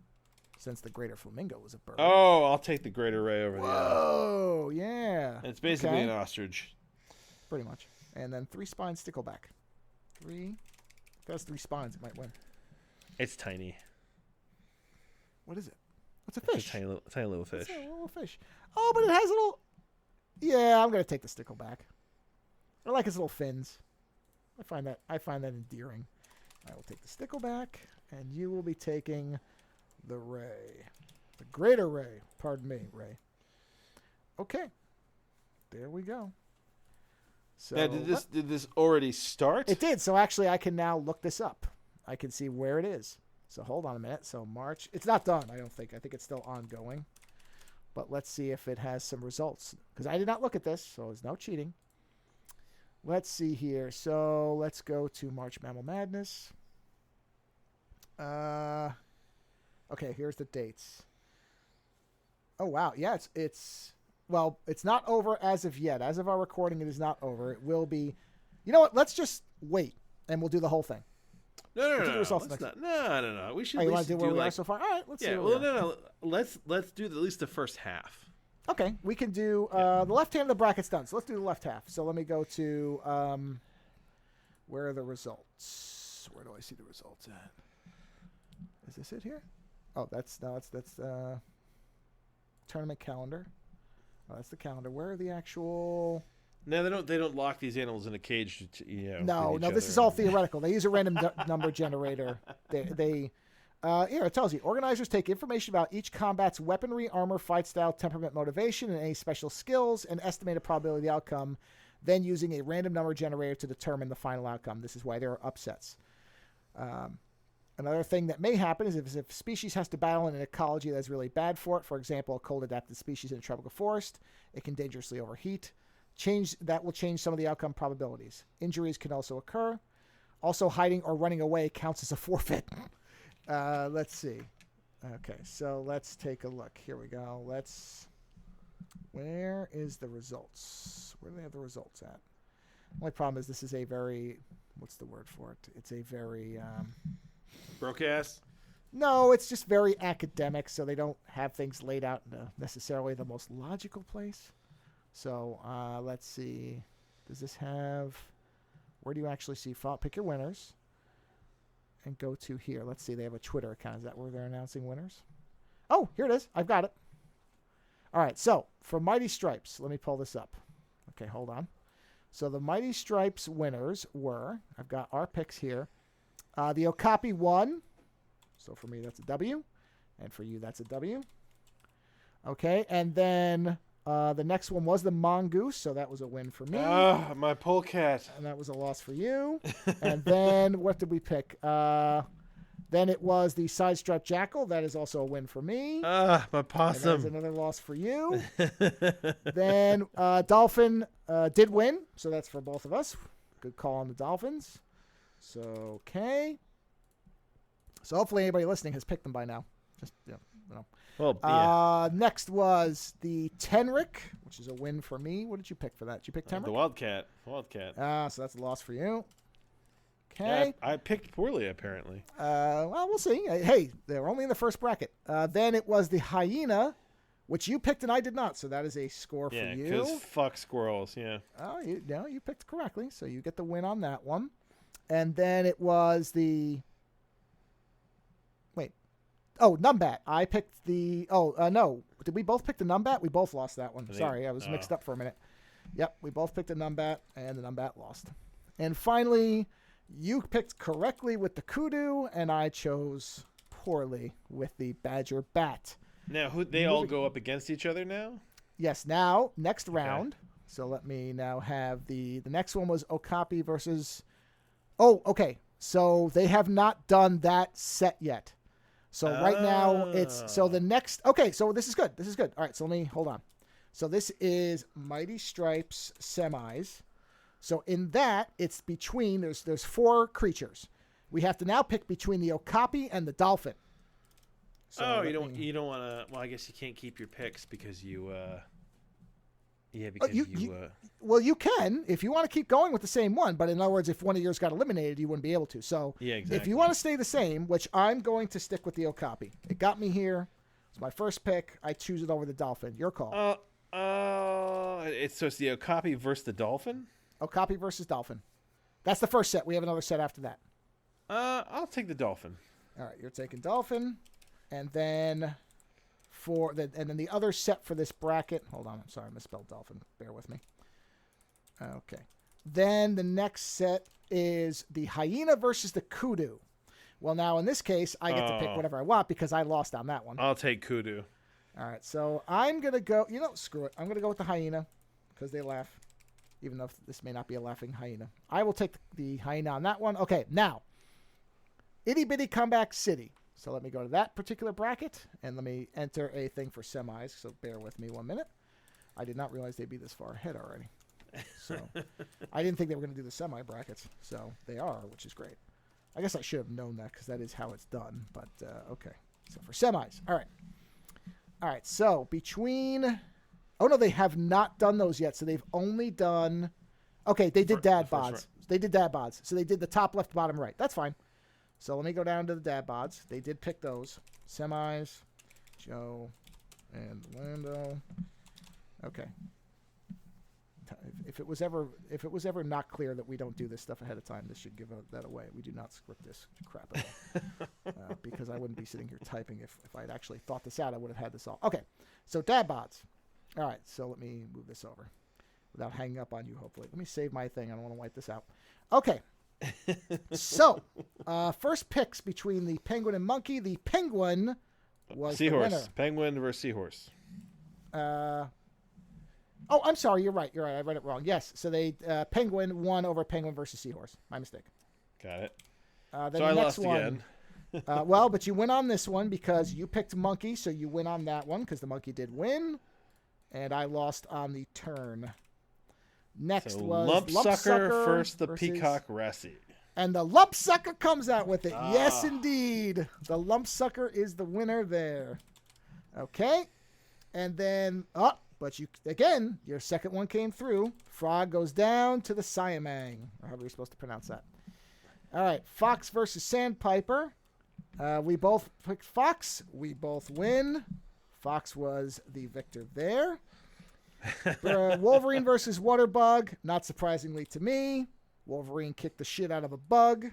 since the greater flamingo was a bird. Oh, I'll take the greater ray over the other. Oh, yeah. It's basically an ostrich. Pretty much. And then three-spined stickleback. If it has three spines, it might win. It's tiny. What is it? What's a fish? It's a tiny little fish. It's a little fish. Oh, but it has little... Yeah, I'm going to take the stickleback. I like his little fins. I find that endearing. I will take the stickleback, and you will be taking the ray. The greater ray. Pardon me, ray. Okay. There we go. So now, did this already start? It did. So actually, I can now look this up. I can see where it is. So hold on a minute. So March. It's not done, I don't think. I think it's still ongoing. But let's see if it has some results. Because I did not look at this, so there's no cheating. Let's see here. So let's go to March Mammal Madness. Okay, here's the dates. Oh, wow. Yeah, it's well, it's not over as of yet. As of our recording, it is not over. It will be. You know what? Let's just wait, and we'll do the whole thing. No. We should. Oh, you want to do where we are so far? All right, let's see. No. Let's do at least the first half. Okay, we can do the left hand of the bracket's done. So let's do the left half. So let me go to where are the results? Where do I see the results at? Is this it here? Oh, that's tournament calendar. Oh, that's the calendar. Where are the actual? No, they don't lock these animals in a cage. No. This is all theoretical. They use a random number generator. Here it tells you organizers take information about each combat's weaponry, armor, fight style, temperament, motivation, and any special skills, and estimate a probability of the outcome. Then using a random number generator to determine the final outcome. This is why there are upsets. Another thing that may happen is if a species has to battle in an ecology that's really bad for it, for example, a cold-adapted species in a tropical forest, it can dangerously overheat. That will change some of the outcome probabilities. Injuries can also occur. Also, hiding or running away counts as a forfeit. Let's see. Okay, so let's take a look. Here we go. Where is the results? Where do they have the results at? My problem is this is a very, what's the word for it? It's a very... Broadcast? No, it's just very academic, so they don't have things laid out in necessarily the most logical place. So let's see. Does this have... Where do you actually see... Pick your winners. And go to here. Let's see. They have a Twitter account. Is that where they're announcing winners? Oh, here it is. I've got it. All right. So for Mighty Stripes, let me pull this up. Okay, hold on. So the Mighty Stripes winners were... I've got our picks here. The Okapi won. So for me, that's a W. And for you, that's a W. Okay. And then... the next one was the Mongoose, so that was a win for me. My polecat. And that was a loss for you. And then what did we pick? Then it was the Side-Striped Jackal. That is also a win for me. My possum. And that is another loss for you. Then Dolphin did win, so that's for both of us. Good call on the Dolphins. So, okay. So hopefully anybody listening has picked them by now. Just, Well, yeah. Next was the Tenric, which is a win for me. What did you pick for that? Did you pick Tenric? The Wildcat. So that's a loss for you. Okay. Yeah, I picked poorly, apparently. Well, we'll see. Hey, they were only in the first bracket. Then it was the Hyena, which you picked and I did not. So that is a score for you. Yeah, because fuck squirrels, yeah. Oh, you picked correctly. So you get the win on that one. And then it was the... Oh, Numbat. I picked the... no. Did we both pick the Numbat? We both lost that one. Sorry, I was mixed up for a minute. Yep, we both picked the Numbat, and the Numbat lost. And finally, you picked correctly with the Kudu, and I chose poorly with the Badger Bat. Now, they all go up against each other now? Yes, now, next round, So let me now have the next one was Okapi versus. Oh, okay. So they have not done that set yet. So right now it's the next. Okay, so this is good. This is good. All right, so let me hold on. So this is Mighty Stripes semis. So in that, it's between there's 4 creatures. We have to now pick between the Okapi and the dolphin. So you don't want to. Well, I guess you can't keep your picks because you. Well, you can if you want to keep going with the same one. But in other words, if one of yours got eliminated, you wouldn't be able to. So yeah, exactly. If you want to stay the same, which I'm going to stick with the Okapi. It got me here. It's my first pick. I choose it over the dolphin. Your call. It's the Okapi versus the dolphin. Okapi versus dolphin. That's the first set. We have another set after that. I'll take the dolphin. All right, you're taking dolphin, and then the other set for this bracket. Hold on, I'm sorry, I misspelled dolphin. Bear with me. Okay. Then the next set is the hyena versus the kudu. Well, now in this case, I get to pick whatever I want because I lost on that one. I'll take kudu. All right, so I'm gonna go. Screw it. I'm gonna go with the hyena because they laugh. Even though this may not be a laughing hyena. I will take the hyena on that one. Okay, now, Itty Bitty Comeback City. So let me go to that particular bracket, and let me enter a thing for semis. So bear with me 1 minute. I did not realize they'd be this far ahead already. So I didn't think they were going to do the semi brackets. So they are, which is great. I guess I should have known that because that is how it's done. But, okay. So for semis. All right. All right, so between... Oh, no, they have not done those yet. So they've only done... Okay, they did dad bods. They did dad bods. So they did the top left, bottom right. That's fine. So let me go down to the dad bods. They did pick those. Semis, Joe, and Lando. Okay. If it was ever not clear that we don't do this stuff ahead of time, this should give that away. We do not script this crap at all. Because I wouldn't be sitting here typing if I had actually thought this out. I would have had this all. Okay, so dad bods. All right, so let me move this over without hanging up on you, hopefully. Let me save my thing. I don't want to wipe this out. Okay. So, first picks between the penguin and monkey. The penguin was seahorse. The winner. Penguin versus seahorse. Oh, I'm sorry. You're right. I read it wrong. Yes. So they penguin won over penguin versus seahorse. My mistake. Got it. Then so the I next lost again. Well, but you win on this one because you picked monkey, so you win on that one because the monkey did win, and I lost on the turn. Next was Lumpsucker versus the Peacock Rassie. And the Lumpsucker comes out with it. Yes, indeed. The Lumpsucker is the winner there. Okay. And then, but your second one came through. Frog goes down to the Siamang. Or however you're supposed to pronounce that. All right. Fox versus Sandpiper. We both picked Fox. We both win. Fox was the victor there. Wolverine versus Waterbug. Not surprisingly to me, Wolverine kicked the shit out of a bug.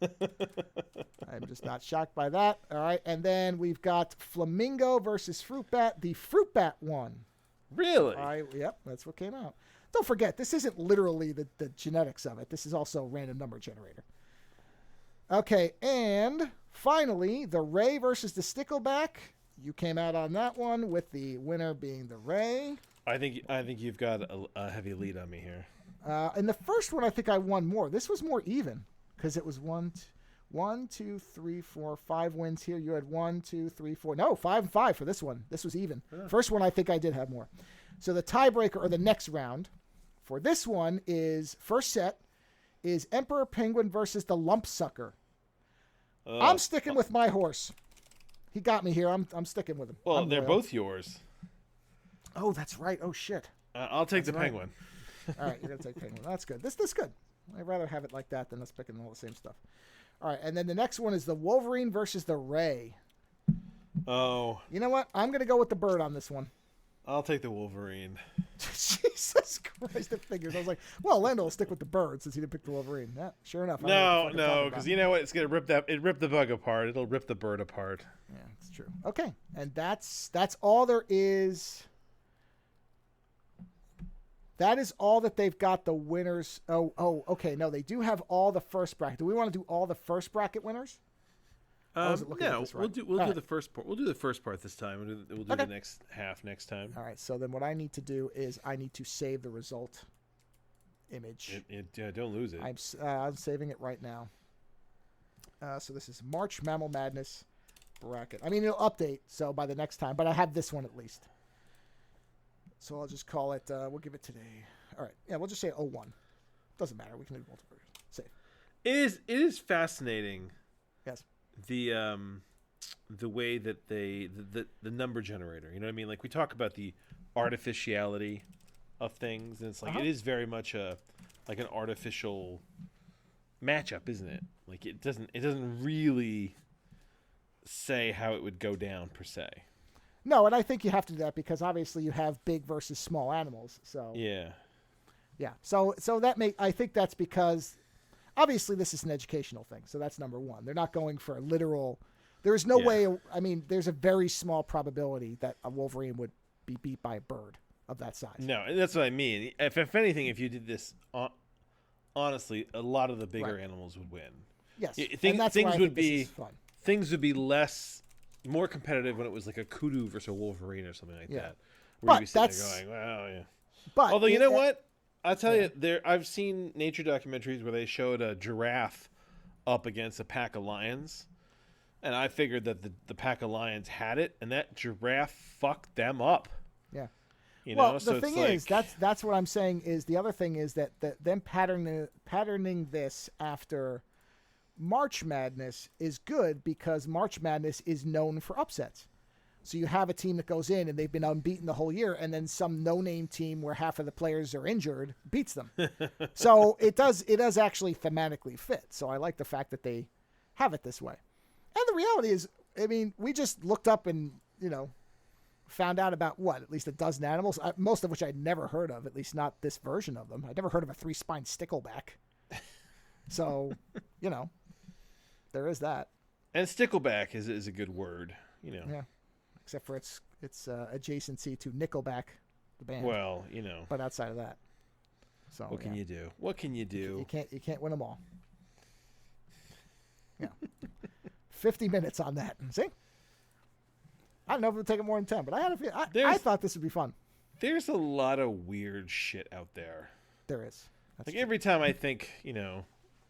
I'm just not shocked by that. All right, and then we've got Flamingo versus Fruit Bat. The Fruit Bat won. Really? Yep, that's what came out. Don't forget, this isn't literally the genetics of it. This is also a random number generator. Okay, and finally, the Ray versus the Stickleback. You came out on that one with the winner being the Ray. I think you've got a heavy lead on me here. In the first one, I think I won more. This was more even because it was 1, 2, 3, 4, 5 wins here. You had 1, 2, 3, 4. No, 5 and 5 for this one. This was even. Yeah. First one, I think I did have more. So the tiebreaker or the next round for this one is first set is Emperor Penguin versus the Lumpsucker. I'm sticking with my horse. He got me here. I'm sticking with him. Well, they're both yours. Oh, that's right. Oh, shit. I'll take the penguin. All right, you're going to take penguin. That's good. This is good. I'd rather have it like that than us picking all the same stuff. All right, and then the next one is the Wolverine versus the Ray. Oh. You know what? I'm going to go with the bird on this one. I'll take the Wolverine. Jesus Christ, it figures. I was like, well, Lando will stick with the bird since he didn't pick the Wolverine. Yeah, sure enough. No, because you know what? It's going to rip the bug apart. It'll rip the bird apart. Yeah, it's true. Okay, and that's all there is. That is all that they've got the winners. Oh, okay. No, they do have all the first bracket. Do we want to do all the first bracket winners? I wasn't looking at this right. We'll do the first part. We'll do the first part this time. We'll do the next half next time. All right. So then what I need to do is I need to save the result image. Don't lose it. I'm saving it right now. So this is March Mammal Madness bracket. I mean, it'll update, so by the next time, but I have this one at least. So I'll just call it, we'll give it today. All right. Yeah, we'll just say 01. Doesn't matter. We can do multiple versions. Save. It is fascinating. Yes. The way that the number generator, you know what I mean? Like we talk about the artificiality of things, and it's like it is very much an artificial matchup, isn't it? Like it doesn't really say how it would go down per se. No, and I think you have to do that because obviously you have big versus small animals. So yeah. So I think that's because obviously this is an educational thing. So that's number one. They're not going for a literal. There is no way. I mean, there's a very small probability that a wolverine would be beat by a bird of that size. No, and that's what I mean. If anything, if you did this, honestly, a lot of the bigger animals would win. Yes, things would be more competitive when it was like a kudu versus a wolverine or something like that. Where you'd be sitting there going, "Wow, yeah." But although you know what, I'll tell you, I've seen nature documentaries where they showed a giraffe up against a pack of lions, and I figured that the pack of lions had it, and that giraffe fucked them up. Yeah. The thing is, that's what I'm saying. Is the other thing is that them patterning this after March Madness is good because March Madness is known for upsets. So you have a team that goes in and they've been unbeaten the whole year, and then some no-name team where half of the players are injured beats them. So it does actually thematically fit. So I like the fact that they have it this way. And the reality is, I mean, we just looked up and found out about at least a dozen animals, most of which I'd never heard of, at least not this version of them. I'd never heard of a 3-spined stickleback. So, there is that. And stickleback is a good word, Yeah, except for its adjacency to Nickelback, the band. Well, But outside of that, so what can you do? What can you do? You can't win them all. Yeah, 50 minutes on that. See, I don't know if it'll take it more than 10, but I had a feeling. I thought this would be fun. There's a lot of weird shit out there. There is. That's true. Every time I think, now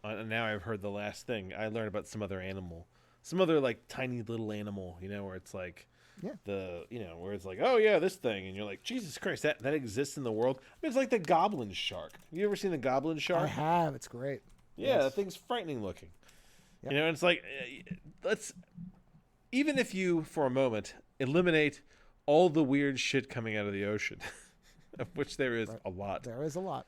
I've heard the last thing, I learn about some other animal, some other like tiny little animal, where it's like where it's like, oh yeah, this thing, and you're like, Jesus Christ, that exists in the world. I mean, it's like the goblin shark. Have you ever seen the goblin shark? I have. It's great. Yeah, that thing's frightening looking. Yep. And it's like, even if you for a moment eliminate all the weird shit coming out of the ocean, of which there is a lot. There is a lot.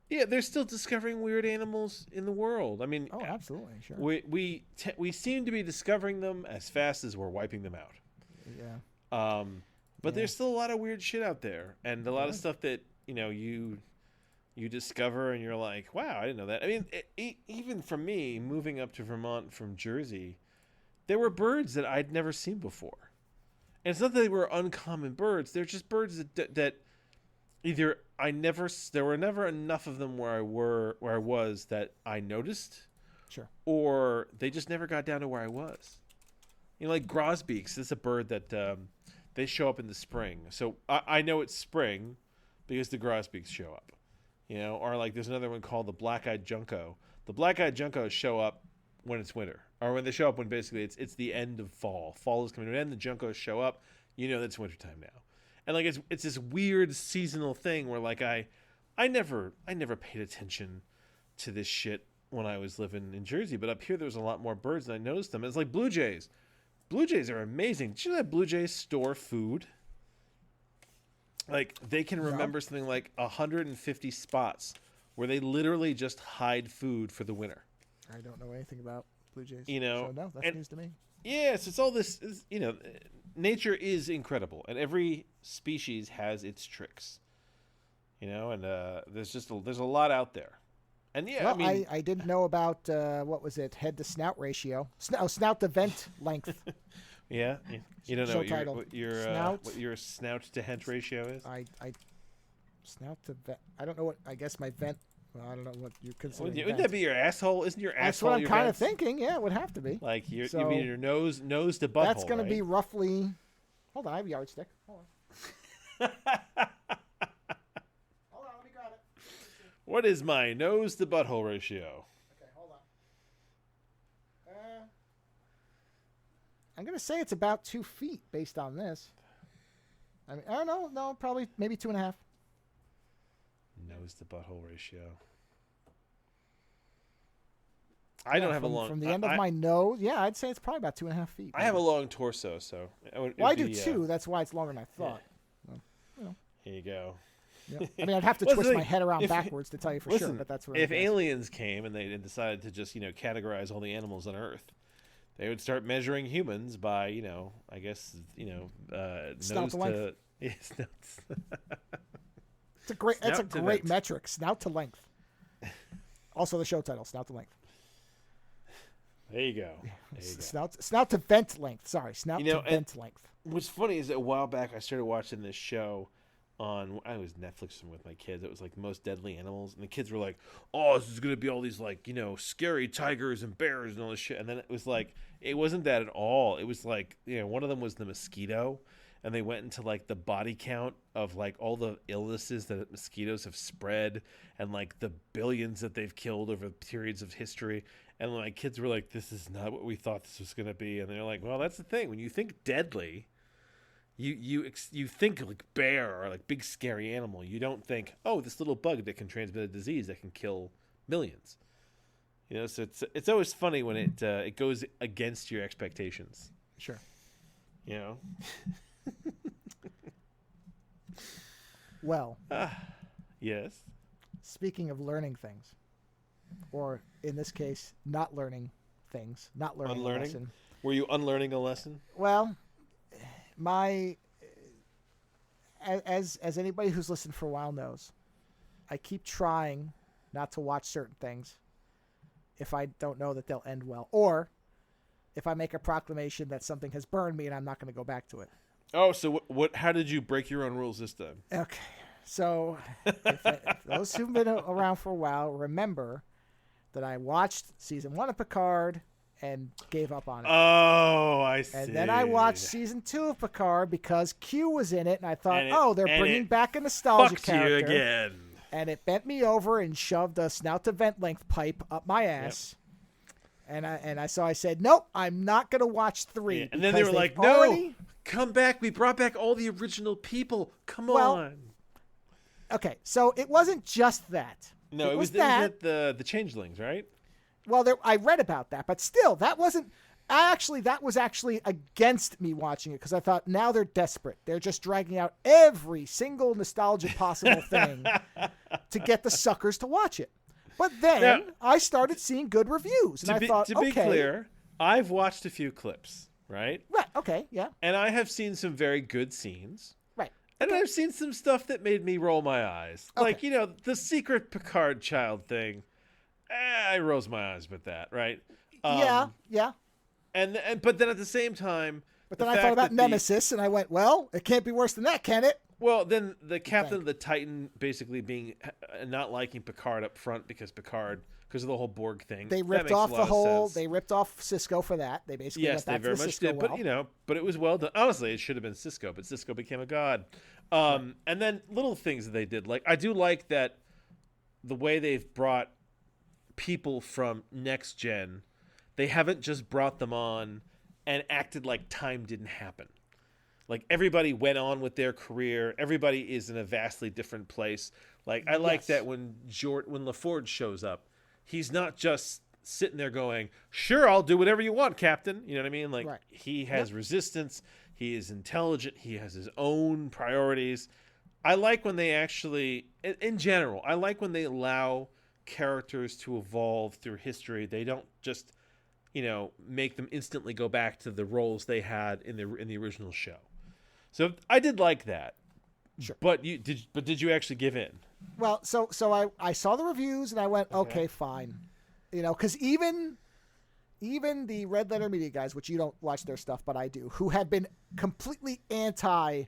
Yeah, they're still discovering weird animals in the world. I mean, absolutely, sure. We seem to be discovering them as fast as we're wiping them out. Yeah. But there's still a lot of weird shit out there, and a lot of stuff that you discover, and you're like, wow, I didn't know that. I mean, even for me, moving up to Vermont from Jersey, there were birds that I'd never seen before, and it's not that they were uncommon birds. They're just birds that either there were never enough of them where I was that I noticed, sure, or they just never got down to where I was. Like grosbeaks. This is a bird that they show up in the spring, so I know it's spring because the grosbeaks show up. Or like there's another one called the black-eyed junco. The black-eyed juncos show up when it's winter, or when they show up when basically it's the end of fall. Fall is coming to an end. The juncos show up. That's wintertime now. And like it's this weird seasonal thing where like I never paid attention to this shit when I was living in Jersey, but up here there was a lot more birds and I noticed them. It's like blue jays. Blue jays are amazing. Did you know that blue jays store food? Like they can remember something like 150 spots where they literally just hide food for the winter. I don't know anything about blue jays. So no, that's news to me. Yes, it's all this. Nature is incredible, and every species has its tricks. And there's a lot out there. And I didn't know about what was it, head to snout ratio, snout to vent length. Yeah, you don't know what your snout to vent ratio is. I snout to vent. I don't know what. I guess my vent Well, I don't know what you consider. Wouldn't that be your asshole? Isn't your That's asshole what I'm your kind of vents? thinking. Yeah, it would have to be. Like you So, mean your nose to butthole, That's going right? to be roughly. Hold on, I have a yardstick. Hold on. Hold on, let me grab it. What is my nose to butthole ratio? Okay, hold on. I'm going to say it's about 2 feet based on this. I mean, I don't know. No, probably maybe 2.5. Nose to butthole ratio. I don't have a long... From the end of my nose, yeah, I'd say it's probably about 2.5 feet. I have a long torso, so... Well, I do too. That's why it's longer than I thought. Yeah. Well, Here you go. Yeah. I mean, I'd have to twist my head around backwards to tell you for sure, but that's what. If aliens came and they decided to just categorize all the animals on Earth, they would start measuring humans by I guess Snout nose to length. to yeah, snouts. It's a great vent. metric. Snout to length. Also, the show title: Snout to length. There you go. Snout to vent length. Sorry, snout to vent length. What's funny is that a while back I started watching this show on I was Netflixing with my kids. It was like Most Deadly Animals, and the kids were like, "Oh, this is gonna be all these scary tigers and bears and all this shit." And then it was like it wasn't that at all. It was like one of them was the mosquito, and they went into like the body count of like all the illnesses that mosquitoes have spread and like the billions that they've killed over periods of history. And my kids were like, "This is not what we thought this was gonna be." And they're like, "Well, that's the thing. When you think deadly." You think like bear or like big scary animal. You don't think, oh, this little bug that can transmit a disease that can kill millions. So it's always funny when it goes against your expectations. Sure. Well. Yes. Speaking of learning things, or in this case, not learning things, not learning a lesson. Were you unlearning a lesson? Well. As anybody who's listened for a while knows, I keep trying not to watch certain things if I don't know that they'll end well, or if I make a proclamation that something has burned me and I'm not going to go back to it. Oh, so what? How did you break your own rules this time? Okay, so if those who've been around for a while remember that I watched season 1 of Picard and gave up on it. Oh, I see. And then I watched season 2 of Picard because Q was in it, and I thought, they're bringing back a nostalgia character. You again. And it bent me over and shoved a snout to vent length pipe up my ass. Yep. And I said, nope, I'm not going to watch 3. Yeah. And then they were like, no, come back. We brought back all the original people. Come on. Okay, so it wasn't just that. No, it was the changelings, right? Well, I read about that, but still, that wasn't. That was actually against me watching it because I thought now they're desperate. They're just dragging out every single nostalgia possible thing to get the suckers to watch it. But then I started seeing good reviews, and I thought, to be clear, I've watched a few clips, right? Right. Okay. Yeah. And I have seen some very good scenes. Right. And I've seen some stuff that made me roll my eyes, like the secret Picard child thing. I rose my eyes with that, right? Yeah. But then at the same time, I thought about Nemesis, and I went, well, it can't be worse than that, can it? Well, then the captain of the Titan basically being not liking Picard up front because of the whole Borg thing. They ripped off they ripped off Cisco for that. They basically went back to the Cisco did. Well. But it was well done. Honestly, it should have been Cisco, but Cisco became a god. And then little things that they did, like I do like that the way they've brought people from Next Gen, they haven't just brought them on and acted like time didn't happen. Like everybody went on with their career. Everybody is in a vastly different place. Like I like that when LaForge shows up, he's not just sitting there going, "Sure, I'll do whatever you want, Captain." You know what I mean? Like he has resistance. He is intelligent. He has his own priorities. I like when they actually, in general, I like when they allow characters to evolve through history. They don't just, make them instantly go back to the roles they had in the original show. So I did like that. Sure. But did you actually give in? Well, so I saw the reviews and I went, okay, fine. Because even the Red Letter Media guys, which you don't watch their stuff, but I do, who had been completely anti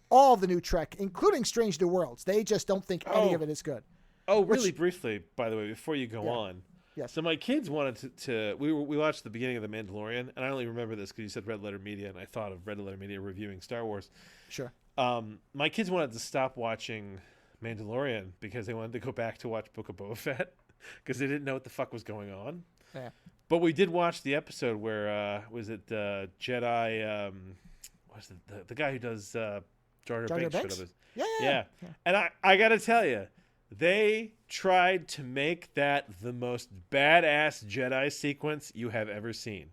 all of the new Trek, including Strange New Worlds. They just don't think any of it is good. Oh, really briefly, by the way, before you go on. Yes. So my kids wanted to we watched the beginning of The Mandalorian, and I only remember this because you said Red Letter Media, and I thought of Red Letter Media reviewing Star Wars. Sure. My kids wanted to stop watching Mandalorian because they wanted to go back to watch Book of Boba Fett because they didn't know what the fuck was going on. Yeah. But we did watch the episode where was it Jedi? What's the guy who does Jar Jar Binks? Yeah. And I got to tell you, they tried to make that the most badass Jedi sequence you have ever seen.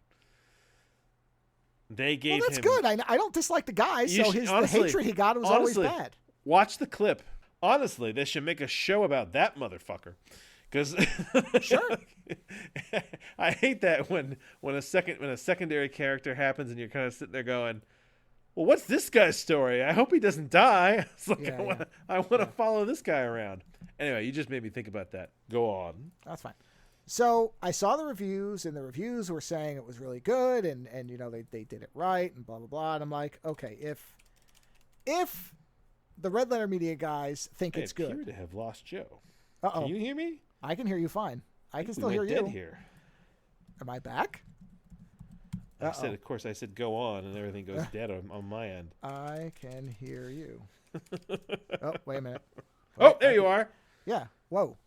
They gave that's him... good. I don't dislike the guy, so the hatred he got was always bad. Watch the clip. Honestly, they should make a show about that motherfucker. Because sure, I hate that when a secondary character happens and you're kind of sitting there going, well, what's this guy's story? I hope he doesn't die. It's like, I want to follow this guy around. Anyway, you just made me think about that. Go on. That's fine. So I saw the reviews, and the reviews were saying it was really good, and they did it right, and blah blah blah. And I'm like, okay, if the Red Letter Media guys think it's good, I appear to have lost Joe. Uh-oh. Can you hear me? I can hear you fine. I can still hear you. Dead here. Am I back? I said go on, and everything goes dead on my end. I can hear you. Oh, wait a minute. Oh, there you are. Yeah. Whoa.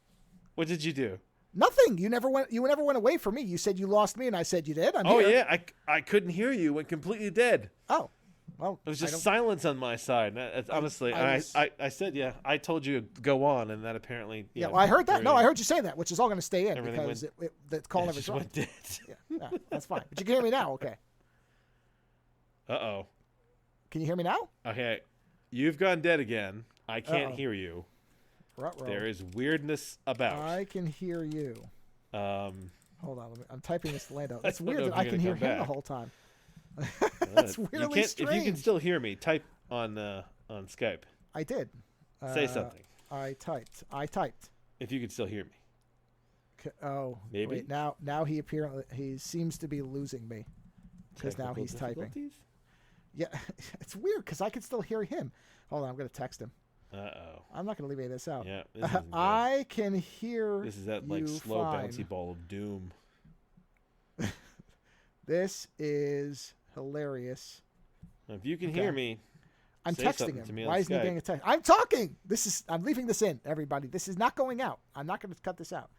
What did you do? Nothing. You never went away from me. You said you lost me, and I said you did. I'm here. Yeah. I couldn't hear you. Went completely dead. Oh. Well, it was just silence on my side. Honestly, I said, I told you to go on, and that apparently... well, I heard that. No, I heard you say that, which is all going to stay in because the call never went dead. Yeah, that's fine. But you can hear me now, okay. Uh-oh. Can you hear me now? Okay. You've gone dead again. I can't hear you. Ruh-roh. There is weirdness about. I can hear you. Hold on. I'm typing this to Lando. It's weird that I can hear him the whole time. That's weirdly strange. If you can still hear me, type on Skype. I did. Say something. I typed. If you can still hear me. Oh, maybe. Wait, now he seems to be losing me because now he's typing. Yeah, it's weird because I can still hear him. Hold on, I'm going to text him. Uh-oh. I'm not going to leave any of this out. Yeah, this isn't good. I can hear. This is that slow fine. bouncy ball of doom. This is hilarious. If you can hear me, I'm texting him. To me Why isn't he getting a text? I'm talking. I'm leaving this in, everybody. This is not going out. I'm not going to cut this out.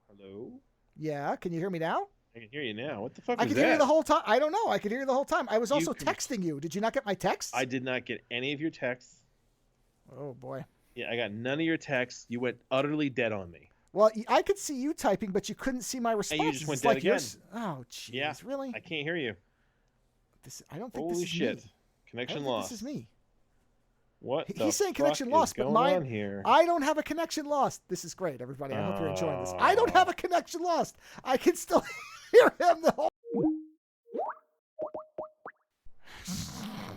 Hello? Yeah, can you hear me now? I can hear you now. What the fuck I was could that? hear you the whole time. I don't know. I could hear you the whole time. I was also texting you. Did you not get my texts? I did not get any of your texts. Oh, boy. Yeah, I got none of your texts. You went utterly dead on me. Well, I could see you typing, but you couldn't see my response. And you just went dead again. Oh, jeez. Yeah, really? I can't hear you. I don't think Holy this is shit. me. Connection lost. This is me. What He's saying connection lost, but mine. Here? I don't have a connection lost. This is great, everybody. I hope you're enjoying this. I don't have a connection lost. I can still hear him the whole.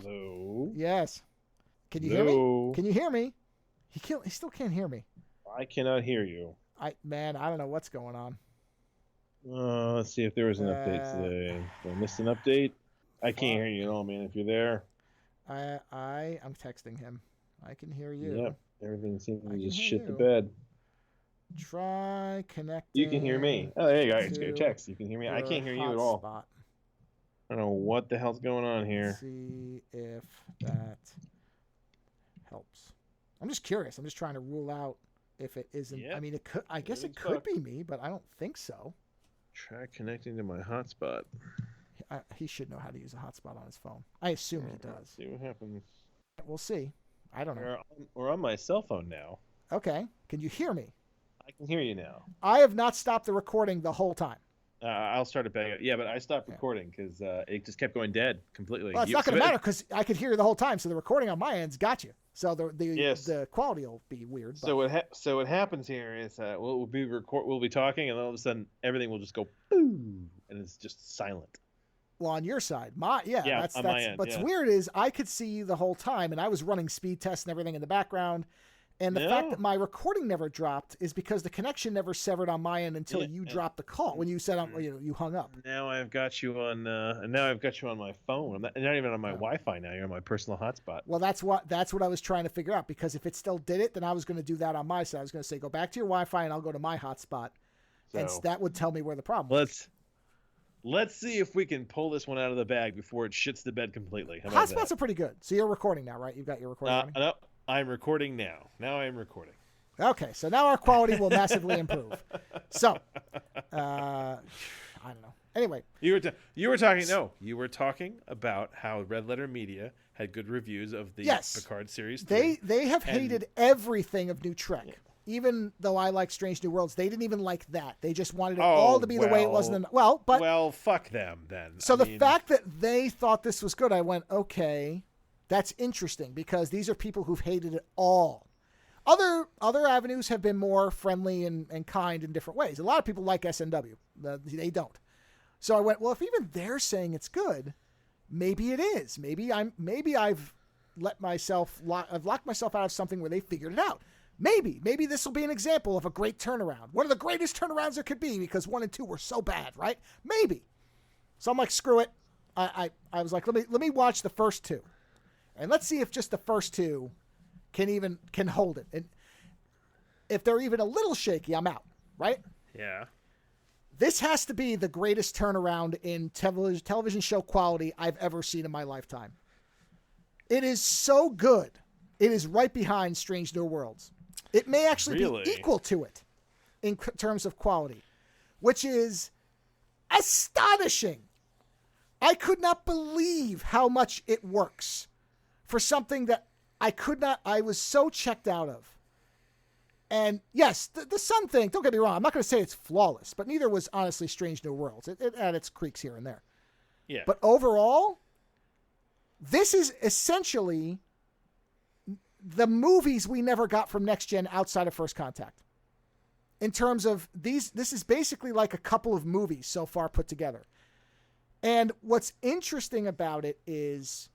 Hello. Yes. Can you hear me? Can you hear me? He still can't hear me. I cannot hear you. I don't know what's going on. Let's see if there was an update today. Did I miss an update? I can't hear you at all, man. If you're there. I'm texting him. I can hear you. Yep. Everything seems to just shit the bed. Try connecting. You can hear me. Oh, there you go. It's good text. You can hear me. I can't hear you at all. Spot. I don't know what the hell's going on here. Let's see if that helps. I'm just curious. I'm just trying to rule out if it isn't. Yep. I mean, it could. I guess it could be me, but I don't think so. Try connecting to my hotspot. He should know how to use a hotspot on his phone. I assume he does. See what happens. We'll see. I don't know. We're on my cell phone now. Okay. Can you hear me? I can hear you now. I have not stopped the recording the whole time. I'll start it back up. Yeah, but I stopped recording because it just kept going dead completely. Well, it's not going to matter because I could hear you the whole time, so the recording on my end's got you. So the quality will be weird. So what happens here is we'll be talking, and all of a sudden everything will just go boom, and it's just silent. Well, on your side, that's on my end. What's weird is I could see you the whole time, and I was running speed tests and everything in the background, And the fact that my recording never dropped is because the connection never severed on my end until you dropped the call. When you said you hung up. Now I've got you on. Now I've got you on my phone. I'm not even on my Wi-Fi now. You're on my personal hotspot. Well, that's what I was trying to figure out, because if it still did it, then I was going to do that on my side. I was going to say go back to your Wi-Fi and I'll go to my hotspot, and that would tell me where the problem was. Let's see if we can pull this one out of the bag before it shits the bed completely. Hotspots are pretty good. So you're recording now, right? You've got your recording running? No, I'm recording now. Now I'm recording. Okay, so now our quality will massively improve. So, I don't know. Anyway, you were talking about how Red Letter Media had good reviews of the Picard series. They have hated everything of New Trek. Yeah. Even though I like Strange New Worlds, they didn't even like that. They just wanted it all to be the way it was. Well, fuck them then. So the fact that they thought this was good, I went, okay, that's interesting, because these are people who've hated it all. Other avenues have been more friendly and kind in different ways. A lot of people like SNW. They don't. So I went, well, if even they're saying it's good, maybe it is. Maybe I've locked myself out of something where they figured it out. Maybe this will be an example of a great turnaround. One of the greatest turnarounds there could be, because 1 and 2 were so bad, right? Maybe. So I'm like, screw it. I was like, let me watch the first 2. And let's see if just the first 2 can hold it. And if they're even a little shaky, I'm out, right? Yeah. This has to be the greatest turnaround in television show quality I've ever seen in my lifetime. It is so good. It is right behind Strange New Worlds. It may actually be equal to it in terms of quality, which is astonishing. I could not believe how much it works for something that I was so checked out of. And yes, the sun thing, don't get me wrong, I'm not going to say it's flawless, but neither was honestly Strange New Worlds. It had its creaks here and there. Yeah. But overall, this is essentially the movies we never got from Next Gen outside of First Contact. In terms of this is basically like a couple of movies so far put together. And what's interesting about it is,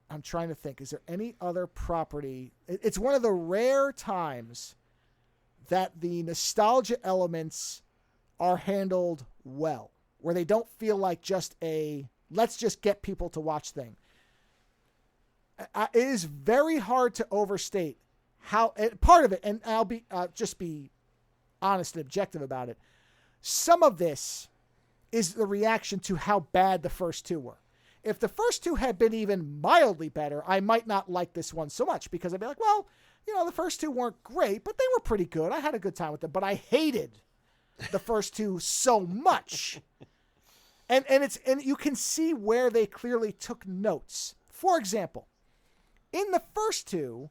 I'm trying to think, is there any other property? It's one of the rare times that the nostalgia elements are handled well, where they don't feel like just a let's just get people to watch thing. It is very hard to overstate how part of it, and I'll be just be honest and objective about it. Some of this is the reaction to how bad the first 2 were. If the first 2 had been even mildly better, I might not like this one so much, because I'd be like, well, the first 2 weren't great, but they were pretty good. I had a good time with them, but I hated the first 2 so much. And you can see where they clearly took notes. For example, in the first 2,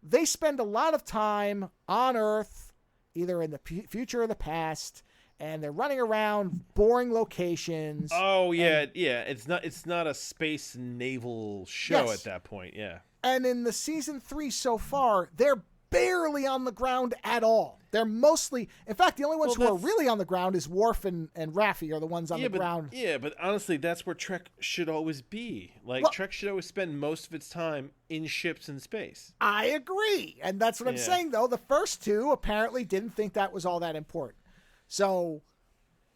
they spend a lot of time on Earth, either in the future or the past, and they're running around boring locations. Oh yeah, It's not a space naval show at that point. Yeah. And in the season 3 so far, they're barely on the ground at all. They're mostly, in fact, the only ones who are really on the ground is Worf and Raffi are the ones on the ground. Yeah, but honestly, that's where Trek should always be. Trek should always spend most of its time in ships in space. I agree. And that's what I'm saying, though. The first 2 apparently didn't think that was all that important. So,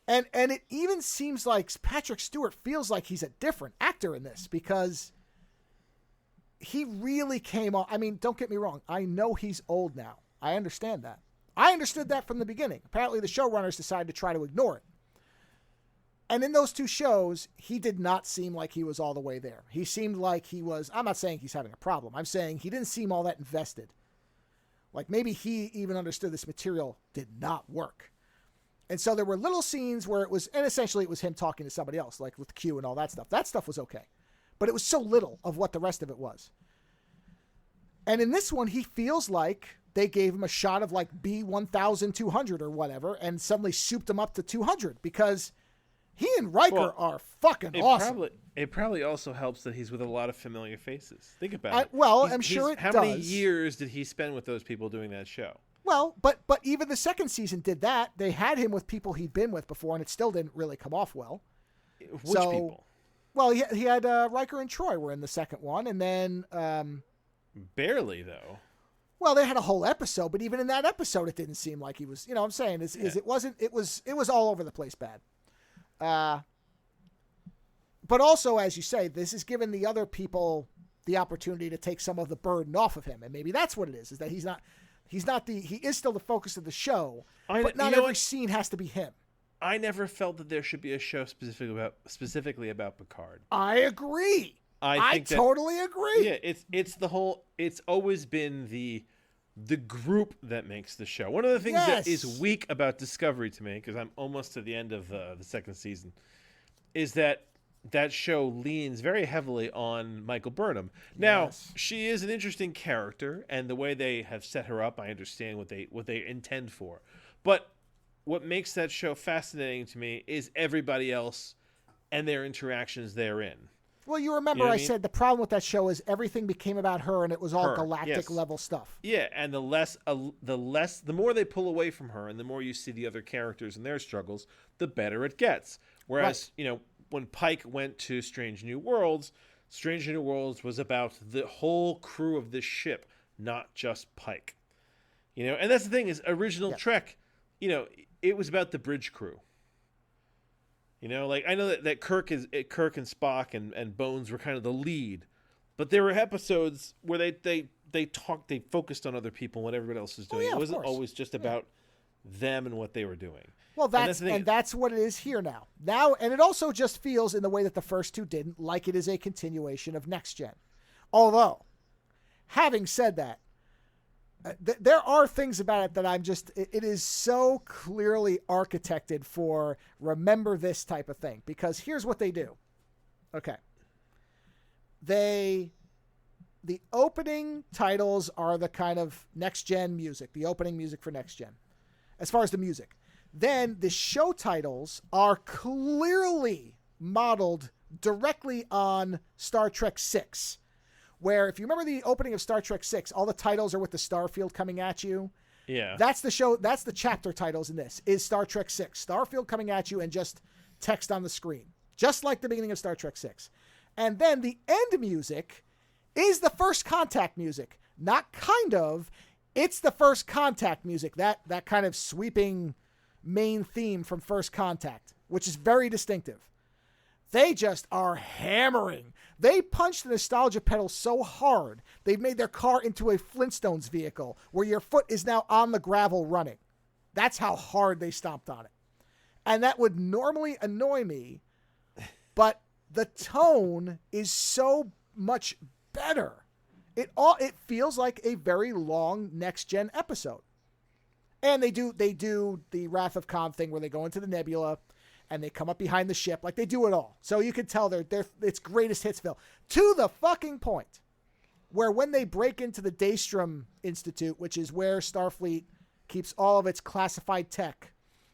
and it even seems like Patrick Stewart feels like he's a different actor in this, because he really came on. I mean, don't get me wrong. I know he's old now. I understand that. I understood that from the beginning. Apparently, the showrunners decided to try to ignore it. And in those 2 shows, he did not seem like he was all the way there. He seemed like he was, I'm not saying he's having a problem. I'm saying he didn't seem all that invested. Like maybe he even understood this material did not work. And so there were little scenes where it was, and essentially it was him talking to somebody else, like with Q and all that stuff. That stuff was okay. But it was so little of what the rest of it was. And in this one, he feels like they gave him a shot of like B1200 or whatever, and suddenly souped him up to 200, because he and Riker are fucking awesome. It probably also helps that he's with a lot of familiar faces. Think about it. I'm sure it does. How many years did he spend with those people doing that show? Well, but even the second season did that. They had him with people he'd been with before, and it still didn't really come off well. Which people? Well, he had Riker and Troy were in the second one, and then... barely, though. Well, they had a whole episode, but even in that episode, it didn't seem like he was. You know what I'm saying? It wasn't. It was all over the place bad. But also, as you say, this is giving the other people the opportunity to take some of the burden off of him, and maybe that's what it is that he is still the focus of the show, but not every scene has to be him. I never felt that there should be a show specifically about Picard. I agree. I totally agree. Yeah, it's always been the group that makes the show. One of the things that is weak about Discovery to me, because I'm almost to the end of the second season, is that show leans very heavily on Michael Burnham. Now, she is an interesting character, and the way they have set her up, I understand what they intend for. But what makes that show fascinating to me is everybody else and their interactions therein. Well, you remember I said the problem with that show is everything became about her, and it was all galactic level stuff. Yeah, and the more they pull away from her, and the more you see the other characters and their struggles, the better it gets. Whereas, when Pike went to Strange New Worlds was about the whole crew of this ship, not just Pike. And that's the thing is original Trek, it was about the bridge crew. I know that Kirk and Spock and Bones were kind of the lead, but there were episodes where they focused on other people and what everybody else was doing. It wasn't always just about them and what they were doing. Well, that's what it is here now. And it also just feels in the way that the first two didn't, like it is a continuation of Next Gen. Although, having said that, there are things about it that it is so clearly architected for remember this type of thing. Because here's what they do. Okay. The opening titles are the kind of Next Gen music, the opening music for Next Gen, as far as the music. Then the show titles are clearly modeled directly on Star Trek VI, where if you remember the opening of Star Trek VI, all the titles are with the starfield coming at you. Yeah. That's the show. That's the chapter titles in this is Star Trek VI, starfield coming at you and just text on the screen, just like the beginning of Star Trek VI. And then the end music is the First Contact music, not kind of. It's the First Contact music, that kind of sweeping main theme from First Contact, which is very distinctive. They just are hammering. They punched the nostalgia pedal so hard, they've made their car into a Flintstones vehicle where your foot is now on the gravel running. That's how hard they stomped on it. And that would normally annoy me, but the tone is so much better. It feels like a very long Next Gen episode. And they do the Wrath of Khan thing where they go into the nebula and they come up behind the ship. Like, they do it all. So you can tell it's greatest hitsville. To the fucking point where when they break into the Daystrom Institute, which is where Starfleet keeps all of its classified tech,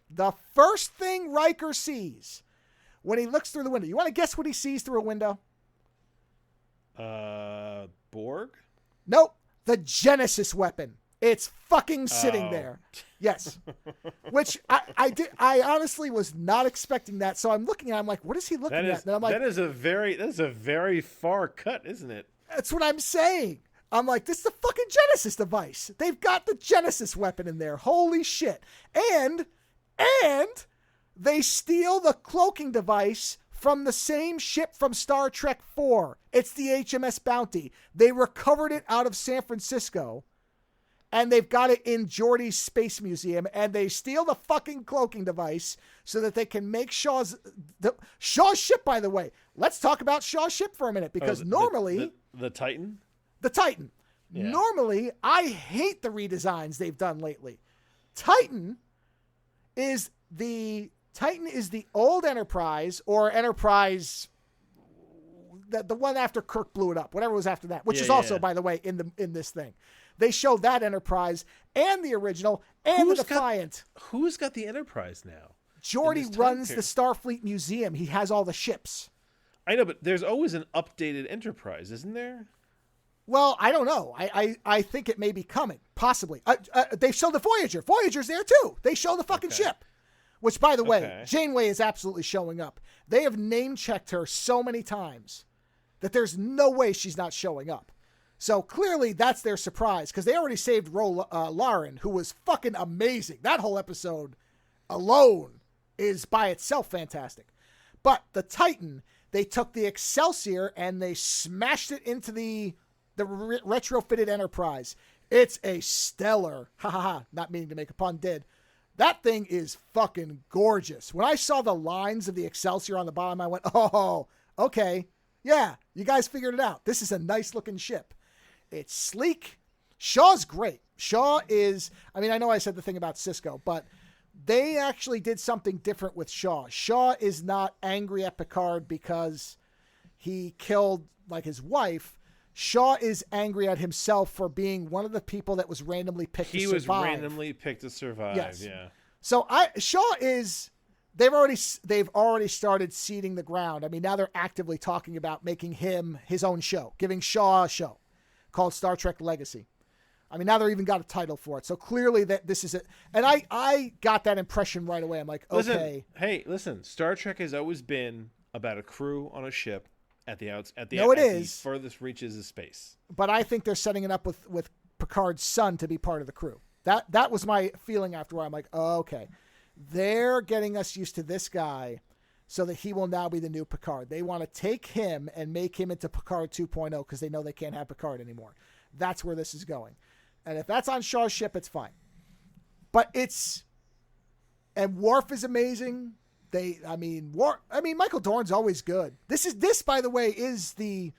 the first thing Riker sees when he looks through the window, you want to guess what he sees through a window? Borg? Nope. The Genesis weapon. It's fucking sitting there. Yes. Which I honestly was not expecting that. So I'm looking at it, I'm like, what is he looking at? And I'm like, that is a very far cut, isn't it? That's what I'm saying. I'm like, this is the fucking Genesis device. They've got the Genesis weapon in there. Holy shit. And they steal the cloaking device from the same ship from Star Trek IV. It's the HMS Bounty. They recovered it out of San Francisco. And they've got it in Geordi's Space Museum, and they steal the fucking cloaking device so that they can make Shaw's ship, by the way. Let's talk about Shaw's ship for a minute, because normally... The Titan? The Titan. Yeah. Normally, I hate the redesigns they've done lately. Titan is the old Enterprise, or Enterprise... The one after Kirk blew it up, whatever was after that, which is also, by the way, in this thing. They show that Enterprise and the original and the Defiant. Who's got the Enterprise now? Geordi runs the Starfleet Museum. He has all the ships. I know, but there's always an updated Enterprise, isn't there? Well, I don't know. I think it may be coming, possibly. They show the Voyager. Voyager's there too. They show the fucking ship. Which, by the way, Janeway is absolutely showing up. They have name-checked her so many times that there's no way she's not showing up. So clearly that's their surprise because they already saved Lauren, who was fucking amazing. That whole episode alone is by itself fantastic. But the Titan, they took the Excelsior and they smashed it into the retrofitted Enterprise. It's a stellar, not meaning to make a pun, did. That thing is fucking gorgeous. When I saw the lines of the Excelsior on the bottom, I went, oh, okay. Yeah, you guys figured it out. This is a nice looking ship. It's sleek. Shaw's great. Shaw is, I mean, I know I said the thing about Cisco, but they actually did something different with Shaw. Shaw is not angry at Picard because he killed like his wife. Shaw is angry at himself for being one of the people that was randomly picked to survive. He was randomly picked to survive, yes. Yeah. So Shaw is, they've already started seeding the ground. I mean, now they're actively talking about making him his own show, giving Shaw a show called Star Trek Legacy. I mean, now they're even got a title for it. So clearly that this is it. And I got that impression right away. I'm like, okay. Listen, Star Trek has always been about a crew on a ship at the furthest reaches of space. But I think they're setting it up with Picard's son to be part of the crew. That was my feeling after a while. I'm like, oh, okay. They're getting us used to this guy so that he will now be the new Picard. They want to take him and make him into Picard 2.0 because they know they can't have Picard anymore. That's where this is going. And if that's on Shaw's ship, it's fine. But and Worf is amazing. Michael Dorn's always good. This, by the way, is the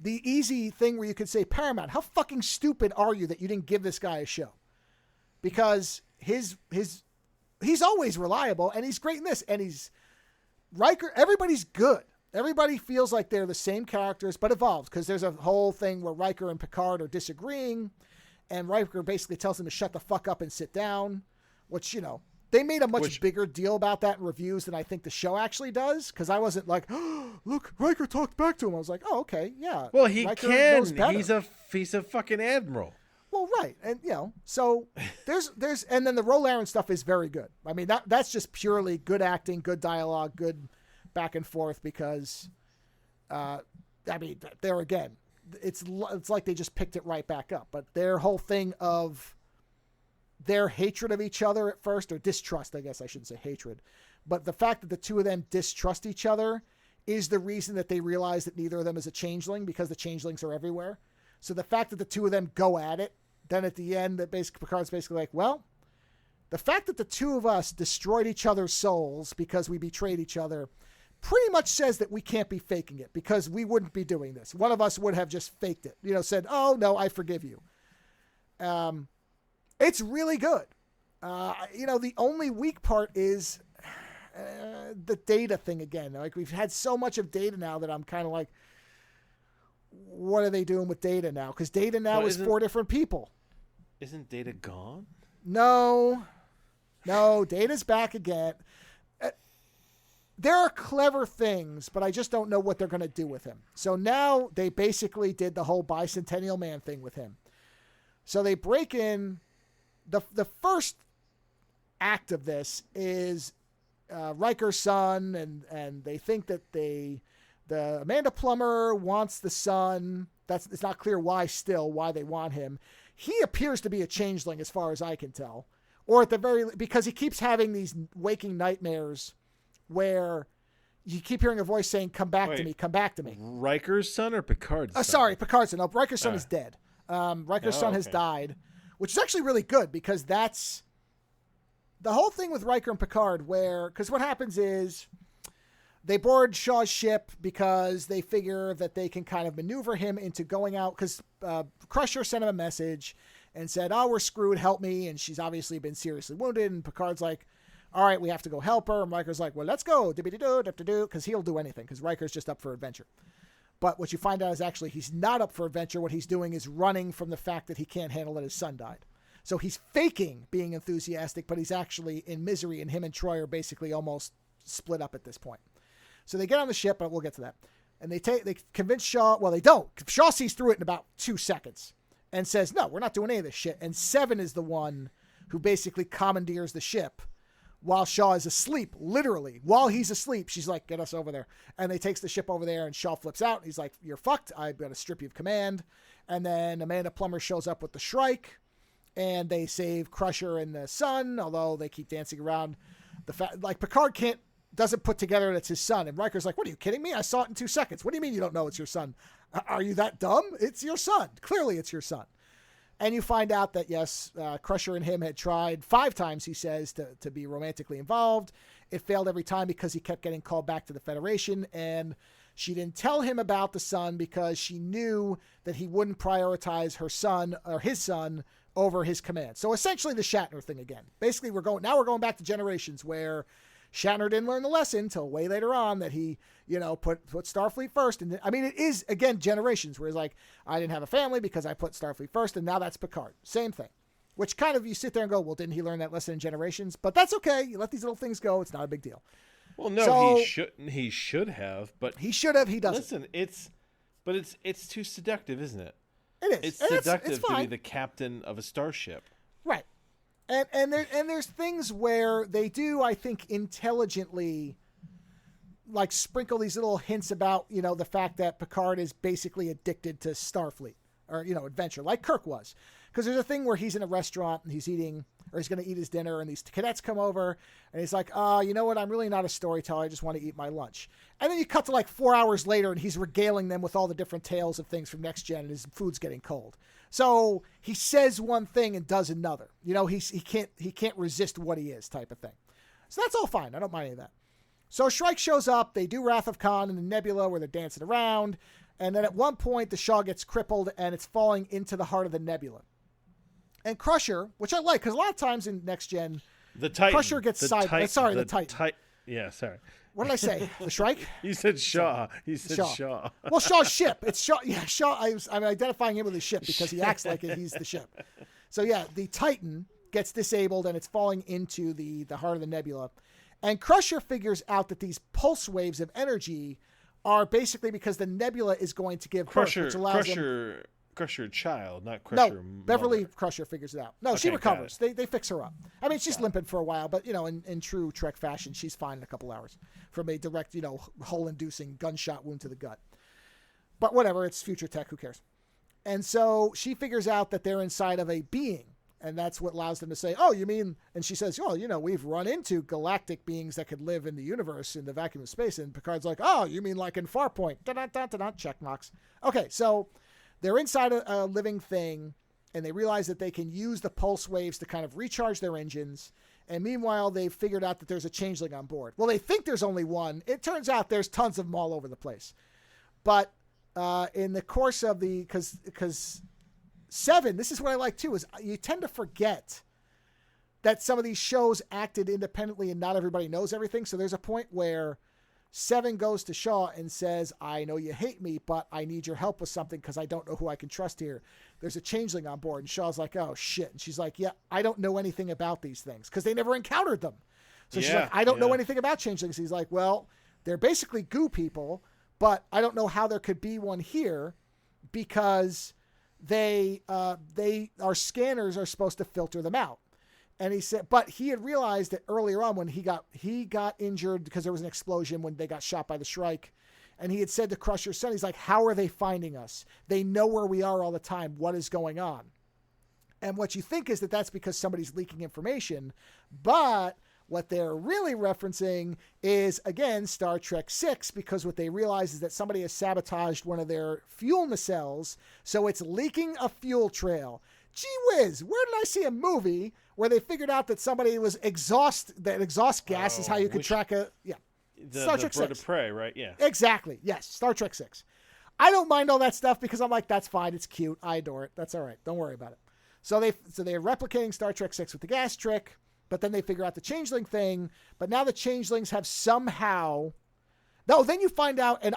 easy thing where you could say, Paramount, how fucking stupid are you that you didn't give this guy a show? Because he's always reliable and he's great in this. And Riker, everybody's good. Everybody feels like they're the same characters, but evolved because there's a whole thing where Riker and Picard are disagreeing, and Riker basically tells him to shut the fuck up and sit down, which, they made a much bigger deal about that in reviews than I think the show actually does, because I wasn't like, oh, look, Riker talked back to him. I was like, oh, okay, yeah. Well, he Riker can. He's a fucking admiral. Well, right. And, so there's and then the Rolaren stuff is very good. I mean, that's just purely good acting, good dialogue, good back and forth because, there again, it's like they just picked it right back up. But their whole thing of their hatred of each other at first, or distrust, I guess I shouldn't say hatred, but the fact that the two of them distrust each other is the reason that they realize that neither of them is a changeling because the changelings are everywhere. So the fact that the two of them go at it, then at the end, that Picard's basically like, well, the fact that the two of us destroyed each other's souls because we betrayed each other pretty much says that we can't be faking it because we wouldn't be doing this. One of us would have just faked it, said, oh, no, I forgive you. It's really good. The only weak part is the data thing again. Like, we've had so much of data now that I'm kind of like, what are they doing with data now? Because data now is 4 different people. Isn't Data gone? No, Data's back again. There are clever things, but I just don't know what they're going to do with him. So now they basically did the whole Bicentennial Man thing with him. So they break in. The first act of this is Riker's son, and they think that the Amanda Plummer wants the son. It's not clear why they want him. He appears to be a changeling as far as I can tell. Or at the because he keeps having these waking nightmares where you keep hearing a voice saying, come back to me, come back to me. Riker's son or Picard's son? Sorry, Picard's son. No, Riker's son is dead. Riker's son has died, which is actually really good because that's the whole thing with Riker and Picard because what happens is they board Shaw's ship because they figure that they can kind of maneuver him into going out because Crusher sent him a message and said, oh, we're screwed, help me. And she's obviously been seriously wounded. And Picard's like, all right, we have to go help her. And Riker's like, well, let's go, because he'll do anything because Riker's just up for adventure. But what you find out is actually he's not up for adventure. What he's doing is running from the fact that he can't handle that his son died. So he's faking being enthusiastic, but he's actually in misery, and him and Troy are basically almost split up at this point. So they get on the ship, but we'll get to that. And they convince Shaw. Well, they don't. Shaw sees through it in about 2 seconds and says, no, we're not doing any of this shit. And Seven is the one who basically commandeers the ship while Shaw is asleep, literally. While he's asleep, she's like, get us over there. And they takes the ship over there, and Shaw flips out. He's like, you're fucked. I'm going to strip you of command. And then Amanda Plummer shows up with the Shrike, and they save Crusher and the son, although they keep dancing around the fact, like, Picard doesn't put together that it's his son. And Riker's like, what are you kidding me? I saw it in 2 seconds. What do you mean you don't know it's your son? Are you that dumb? It's your son. Clearly it's your son. And you find out that, yes, Crusher and him had tried 5 times, he says, to be romantically involved. It failed every time because he kept getting called back to the Federation. And she didn't tell him about the son because she knew that he wouldn't prioritize her son or his son over his command. So essentially the Shatner thing again. Basically, we're going back to Generations, where Shatner didn't learn the lesson until way later on that he, put Starfleet first. And I mean, it is, again, Generations, where he's like, I didn't have a family because I put Starfleet first, and now that's Picard. Same thing. Which kind of, you sit there and go, well, didn't he learn that lesson in Generations? But that's okay. You let these little things go. It's not a big deal. Well, no, he shouldn't. He should have, but he should have. He doesn't. Listen, it's too seductive, isn't it? It is. It's seductive to be the captain of a starship. Right. And there's things where they do, I think, intelligently, like, sprinkle these little hints about, the fact that Picard is basically addicted to Starfleet or, adventure, like Kirk was. Because there's a thing where he's in a restaurant and he's going to eat his dinner, and these cadets come over, and he's like, you know what? I'm really not a storyteller. I just want to eat my lunch. And then you cut to like 4 hours later, and he's regaling them with all the different tales of things from Next Gen, and his food's getting cold. So he says one thing and does another. He can't resist what he is, type of thing. So that's all fine. I don't mind any of that. So Shrike shows up. They do Wrath of Khan in the Nebula, where they're dancing around. And then at one point, the Shaw gets crippled, and it's falling into the heart of the Nebula. And Crusher, which I like, because a lot of times in Next Gen, the Titan, Crusher gets sideways. Sorry, the Titan. Yeah, sorry. What did I say? The Shrike? You said Shaw. You said Shaw. Well, Shaw's ship. It's Shaw. Yeah, Shaw. I'm identifying him with his ship because he acts like he's the ship. So yeah, the Titan gets disabled, and it's falling into the heart of the nebula. And Crusher figures out that these pulse waves of energy are basically because the nebula is going to give birth, which allows them... Crusher child, not Crusher. No, Beverly Crusher figures it out. No, she recovers. They fix her up. I mean, she's limping for a while, but in true Trek fashion, she's fine in a couple hours from a direct, hole-inducing gunshot wound to the gut. But whatever, it's future tech. Who cares? And so she figures out that they're inside of a being, and that's what allows them to say, "Oh, you mean?" And she says, "Oh, we've run into galactic beings that could live in the universe in the vacuum of space." And Picard's like, "Oh, you mean like in Farpoint?" Check marks. Okay, so. They're inside a living thing, and they realize that they can use the pulse waves to kind of recharge their engines. And meanwhile, they've figured out that there's a changeling on board. Well, they think there's only one. It turns out there's tons of them all over the place. But in the course of because Seven, this is what I like too, is you tend to forget that some of these shows acted independently and not everybody knows everything. So there's a point where Seven goes to Shaw and says, I know you hate me, but I need your help with something because I don't know who I can trust here. There's a changeling on board. And Shaw's like, oh, shit. And she's like, yeah, I don't know anything about these things because they never encountered them. So she's like, I don't know anything about changelings. He's like, well, they're basically goo people, but I don't know how there could be one here because our scanners are supposed to filter them out. And he said, but he had realized that earlier on when he got injured because there was an explosion when they got shot by the Shrike. And he had said to Crusher's son, he's like, how are they finding us? They know where we are all the time. What is going on? And what you think is that that's because somebody's leaking information. But what they're really referencing is, again, Star Trek 6, because what they realize is that somebody has sabotaged one of their fuel nacelles. So it's leaking a fuel trail. Gee whiz, where did I see a movie where they figured out that somebody was exhaust gas is how you could track Star Trek 6. Bird of Prey, right? Yeah. Exactly. Yes, Star Trek 6. I don't mind all that stuff because I'm like, that's fine. It's cute. I adore it. That's all right. Don't worry about it. So they're replicating Star Trek 6 with the gas trick, but then they figure out the changeling thing. But now the changelings have somehow... No, then you find out, and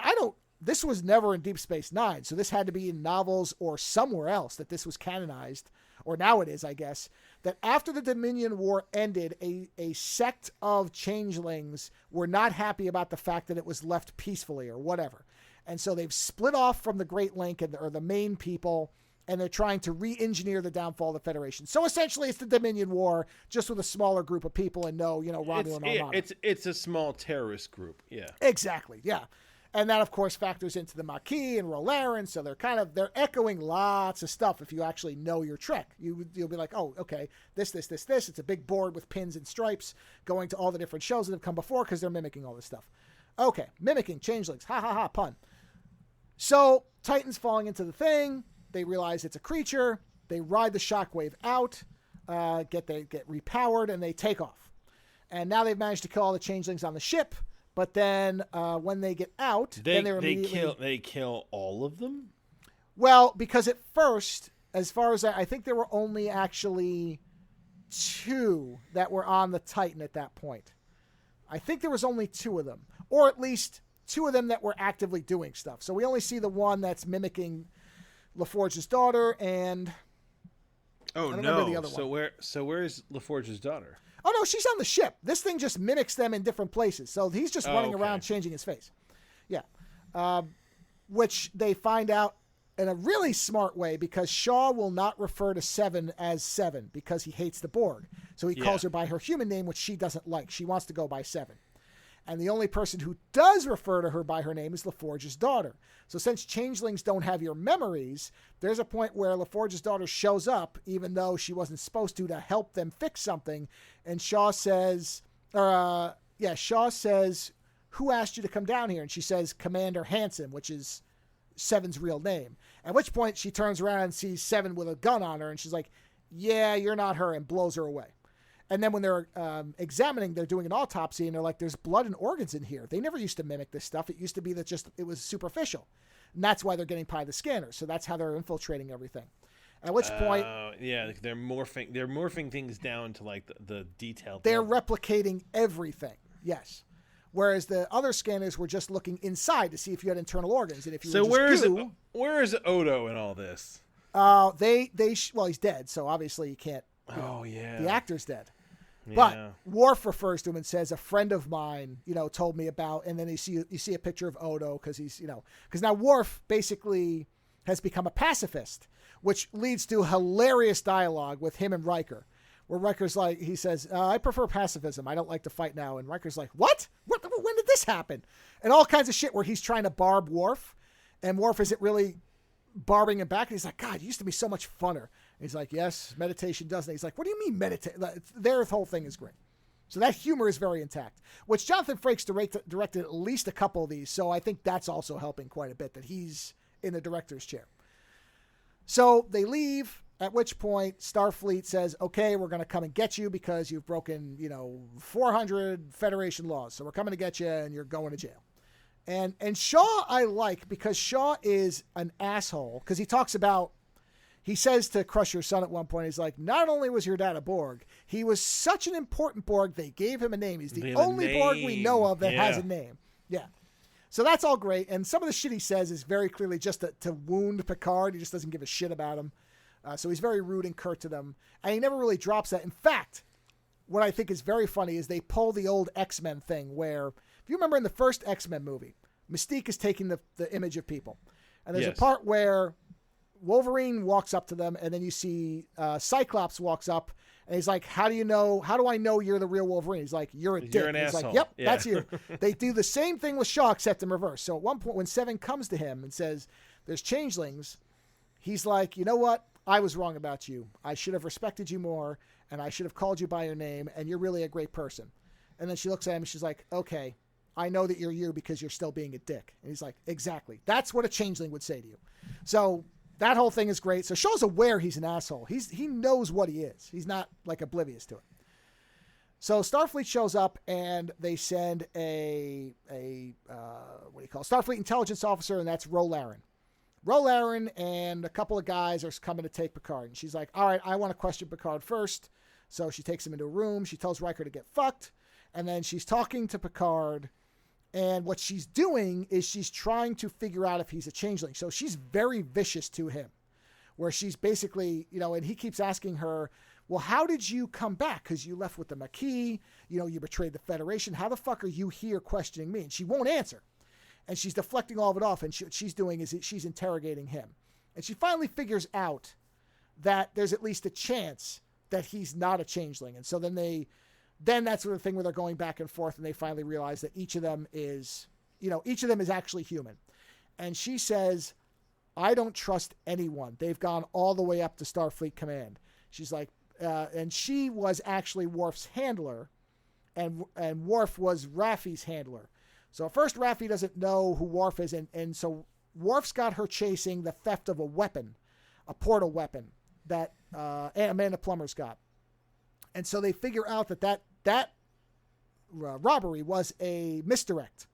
this was never in Deep Space Nine, so this had to be in novels or somewhere else that this was canonized, or now it is, I guess, that after the Dominion War ended, a sect of changelings were not happy about the fact that it was left peacefully or whatever. And so they've split off from the Great Link or the main people, and they're trying to re-engineer the downfall of the Federation. So essentially, it's the Dominion War, just with a smaller group of people and no, Romulan Armada. It's a small terrorist group. Yeah, exactly. Yeah, and that of course factors into the Maquis and Rolaren. So they're echoing lots of stuff. If you actually know your Trek, you'll be like, oh, okay, this. It's a big board with pins and stripes going to all the different shows that have come before because they're mimicking all this stuff. Okay, mimicking changelings. Ha ha ha. Pun. So Titan's falling into the thing. They realize it's a creature. They ride the shockwave out, get repowered, and they take off. And now they've managed to kill all the changelings on the ship. But then when they get out, they kill all of them. Well, because at first, as far as I think there were only actually 2 that were on the Titan at that point. I think there was only 2 of them, or at least 2 of them that were actively doing stuff. So we only see the one that's mimicking LaForge's daughter, and I don't remember the other one. Where's LaForge's daughter? Oh no, she's on the ship. This thing just mimics them in different places. So he's just running around changing his face. Yeah. Which they find out in a really smart way because Shaw will not refer to Seven as Seven because he hates the Borg. So he calls her by her human name, which she doesn't like. She wants to go by Seven. And the only person who does refer to her by her name is LaForge's daughter. So since changelings don't have your memories, there's a point where LaForge's daughter shows up, even though she wasn't supposed to help them fix something. And Shaw says, who asked you to come down here? And she says, Commander Hanson, which is Seven's real name. At which point she turns around and sees Seven with a gun on her. And she's like, yeah, you're not her, and blows her away. And then when they're they're doing an autopsy, and they're like, there's blood and organs in here. They never used to mimic this stuff. It used to be that it was superficial. And that's why they're getting by the scanners. So that's how they're infiltrating everything. At which point... they're morphing things down to like the detail. They're replicating everything, yes. Whereas the other scanners were just looking inside to see if you had internal organs. And if you where is Odo in all this? He's dead, so obviously you can't... The actor's dead. Yeah. But Worf refers to him and says, a friend of mine, told me about, and then you see a picture of Odo because because now Worf basically has become a pacifist, which leads to hilarious dialogue with him and Riker, where Riker's like, he says, I prefer pacifism. I don't like to fight now. And Riker's like, what? When did this happen? And all kinds of shit where he's trying to barb Worf, and Worf isn't really barbing him back. And he's like, God, you used to be so much funner. And he's like, yes, meditation doesn't. He's like, what do you mean meditate? Their whole thing is great. So that humor is very intact, which Jonathan Frakes directed at least a couple of these. So I think that's also helping quite a bit that he's in the director's chair. So they leave, at which point Starfleet says, okay, we're going to come and get you because you've broken, 400 Federation laws. So we're coming to get you and you're going to jail. And Shaw I like because Shaw is an asshole because he says to Crusher's son at one point, he's like, not only was your dad a Borg, he was such an important Borg, they gave him a name. He's the only Borg we know of that has a name. Yeah. So that's all great. And some of the shit he says is very clearly just to wound Picard. He just doesn't give a shit about him. So he's very rude and curt to them. And he never really drops that. In fact, what I think is very funny is they pull the old X-Men thing where, if you remember in the first X-Men movie, Mystique is taking the image of people. And there's a part where Wolverine walks up to them, and then you see Cyclops walks up, and he's like, how do I know you're the real Wolverine? He's like, you're a dick. You're an he's asshole. Like, yep, that's you. They do the same thing with Shaw, except in reverse. So at one point, when Seven comes to him and says, there's changelings, he's like, you know what? I was wrong about you. I should have respected you more, and I should have called you by your name, and you're really a great person. And then she looks at him, and she's like, okay, I know that you're you because you're still being a dick. And he's like, exactly. That's what a changeling would say to you. So that whole thing is great. So Shaw's aware he's an asshole. He knows what he is. He's not like oblivious to it. So Starfleet shows up and they send a Starfleet intelligence officer, and that's Rolaren. Rolaren and a couple of guys are coming to take Picard. And she's like, all right, I want to question Picard first. So she takes him into a room. She tells Riker to get fucked. And then she's talking to Picard. And what she's doing is she's trying to figure out if he's a changeling. So she's very vicious to him, where she's basically, and he keeps asking her, well, how did you come back? Because you left with the Maquis, you betrayed the Federation. How the fuck are you here questioning me? And she won't answer. And she's deflecting all of it off. And what she's doing is she's interrogating him. And she finally figures out that there's at least a chance that he's not a changeling. And so then that's sort of the thing where they're going back and forth, and they finally realize that each of them is actually human. And she says, I don't trust anyone. They've gone all the way up to Starfleet Command. She's like, and she was actually Worf's handler, and Worf was Raffi's handler. So at first Raffi doesn't know who Worf is, and so Worf's got her chasing the theft of a weapon, a portal weapon that Amanda Plummer's got. And so they figure out that robbery was a misdirect.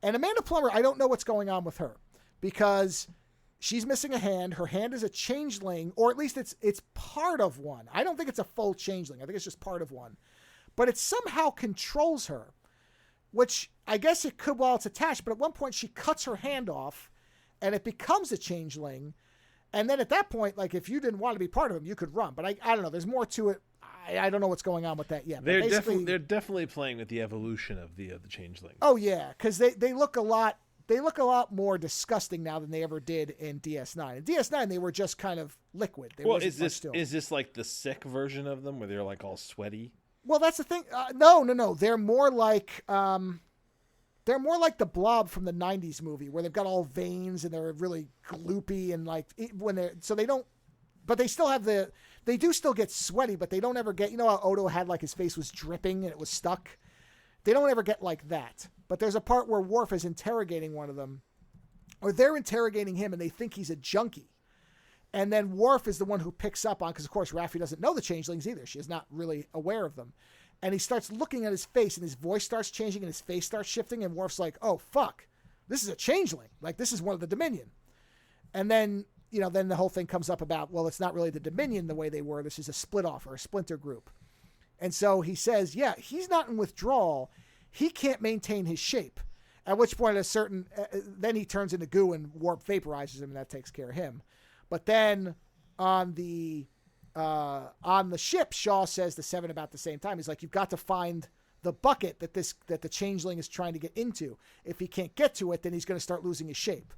And Amanda Plummer, I don't know what's going on with her, because she's missing a hand. Her hand is a changeling, or at least it's part of one. I don't think it's a full changeling. I think it's just part of one. But it somehow controls her, which I guess it could while it's attached. But at one point she cuts her hand off, and it becomes a changeling. And then at that point, like, if you didn't want to be part of them, you could run. But I don't know. There's more to it. I don't know what's going on with that yet. They're definitely playing with the evolution of the changeling. Oh yeah, because they look a lot more disgusting now than they ever did in DS9. In DS9, they were just kind of liquid. Is this like the sick version of them where they're like all sweaty? Well, that's the thing. No. They're more like the Blob from the '90s movie, where they've got all veins and they're really gloopy and like but they still have they do still get sweaty, but they don't ever get, how Odo had like his face was dripping and it was stuck. They don't ever get like that. But there's a part where Worf is interrogating one of them, or they're interrogating him, and they think he's a junkie. And then Worf is the one who picks up on, because of course Raffi doesn't know the changelings either. She is not really aware of them. And he starts looking at his face, and his voice starts changing, and his face starts shifting, and Worf's like, oh, fuck, this is a changeling. Like, this is one of the Dominion. And then, then the whole thing comes up about, well, it's not really the Dominion the way they were. This is a split off, or a splinter group. And so he says, yeah, he's not in withdrawal. He can't maintain his shape. At which point, then he turns into goo, and Warp vaporizes him, and that takes care of him. But then on the ship, Shaw says to Seven about the same time. He's like, you've got to find the bucket that the changeling is trying to get into. If he can't get to it, then he's going to start losing his shape.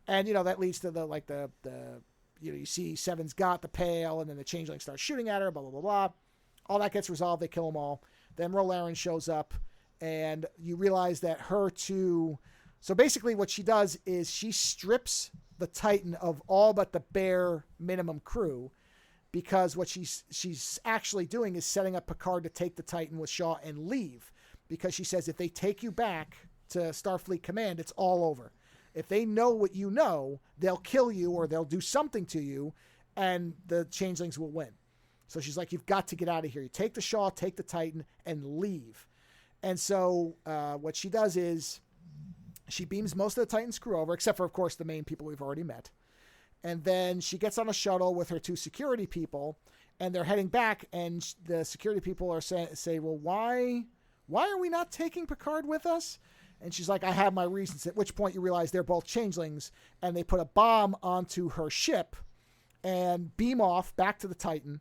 And, that leads to you see Seven's got the pail, and then the changeling starts shooting at her, blah, blah, blah, blah. All that gets resolved. They kill them all. Then Rolarin shows up, and you realize that so basically what she does is she strips the Titan of all but the bare minimum crew, because what she's actually doing is setting up Picard to take the Titan with Shaw and leave, because she says if they take you back to Starfleet Command, it's all over. If they know what you know, they'll kill you or they'll do something to you, and the changelings will win. So she's like, you've got to get out of here. You take the Shaw, take the Titan, and leave. And so what she does is she beams most of the Titan's crew over, except for, of course, the main people we've already met. And then she gets on a shuttle with her two security people, and they're heading back, and the security people are say, well, why are we not taking Picard with us? And she's like, I have my reasons. At which point you realize they're both changelings, and they put a bomb onto her ship and beam off back to the Titan.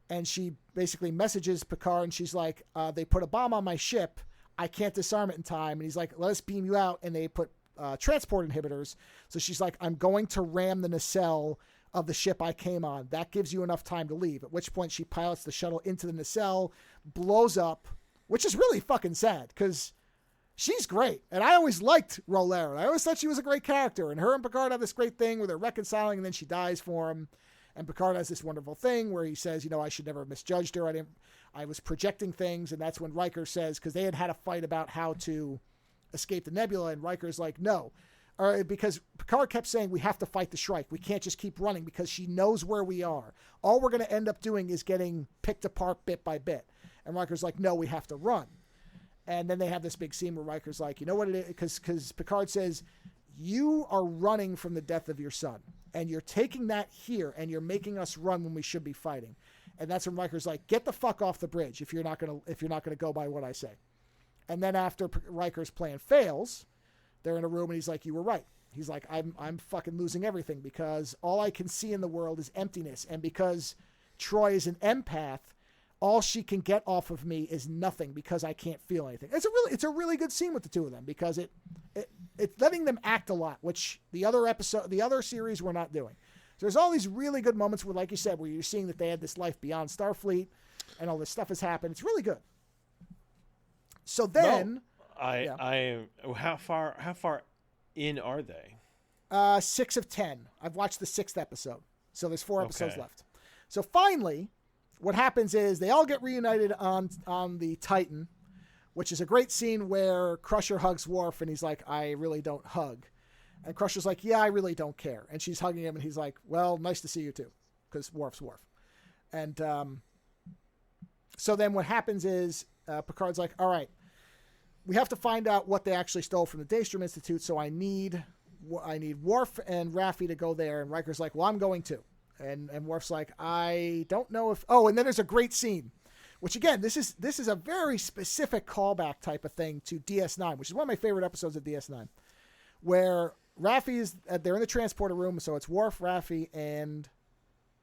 And she basically messages Picard, and she's like, they put a bomb on my ship. I can't disarm it in time. And he's like, let us beam you out. And they put transport inhibitors. So she's like, I'm going to ram the nacelle of the ship I came on. That gives you enough time to leave. At which point she pilots the shuttle into the nacelle, blows up, which is really fucking sad because she's great. And I always liked Rolarin. I always thought she was a great character. And her and Picard have this great thing where they're reconciling, and then she dies for him. And Picard has this wonderful thing where he says, I should never have misjudged her. I was projecting things. And that's when Riker says, because they had a fight about how to escape the nebula. And Riker's like, no. Because Picard kept saying, we have to fight the Shrike. We can't just keep running because she knows where we are. All we're going to end up doing is getting picked apart bit by bit. And Riker's like, no, we have to run. And then they have this big scene where Riker's like, you know what it is? Because Picard says, you are running from the death of your son. And you're taking that here, and you're making us run when we should be fighting. And that's when Riker's like, get the fuck off the bridge if you're not gonna go by what I say. And then after Riker's plan fails, they're in a room, and he's like, you were right. He's like, I'm fucking losing everything because all I can see in the world is emptiness. And because Troy is an empath, all she can get off of me is nothing because I can't feel anything. It's a really good scene with the two of them because it's letting them act a lot, which the other series were not doing. So there's all these really good moments where, like you said, where you're seeing that they had this life beyond Starfleet and all this stuff has happened. It's really good. So then... How far in are they? 6 of 10. I've watched the 6th episode. So there's 4 episodes left. So finally, what happens is they all get reunited on the Titan, which is a great scene where Crusher hugs Worf and he's like, I really don't hug. And Crusher's like, yeah, I really don't care. And she's hugging him and he's like, well, nice to see you too. Because Worf's Worf. And so then what happens is Picard's like, all right, we have to find out what they actually stole from the Daystrom Institute. So I need Worf and Raffi to go there. And Riker's like, well, I'm going too. And Worf's like, I don't know if... Oh, and then there's a great scene, which again, this is a very specific callback type of thing to DS9, which is one of my favorite episodes of DS9, where Raffi is... They're in the transporter room, so it's Worf, Raffi, and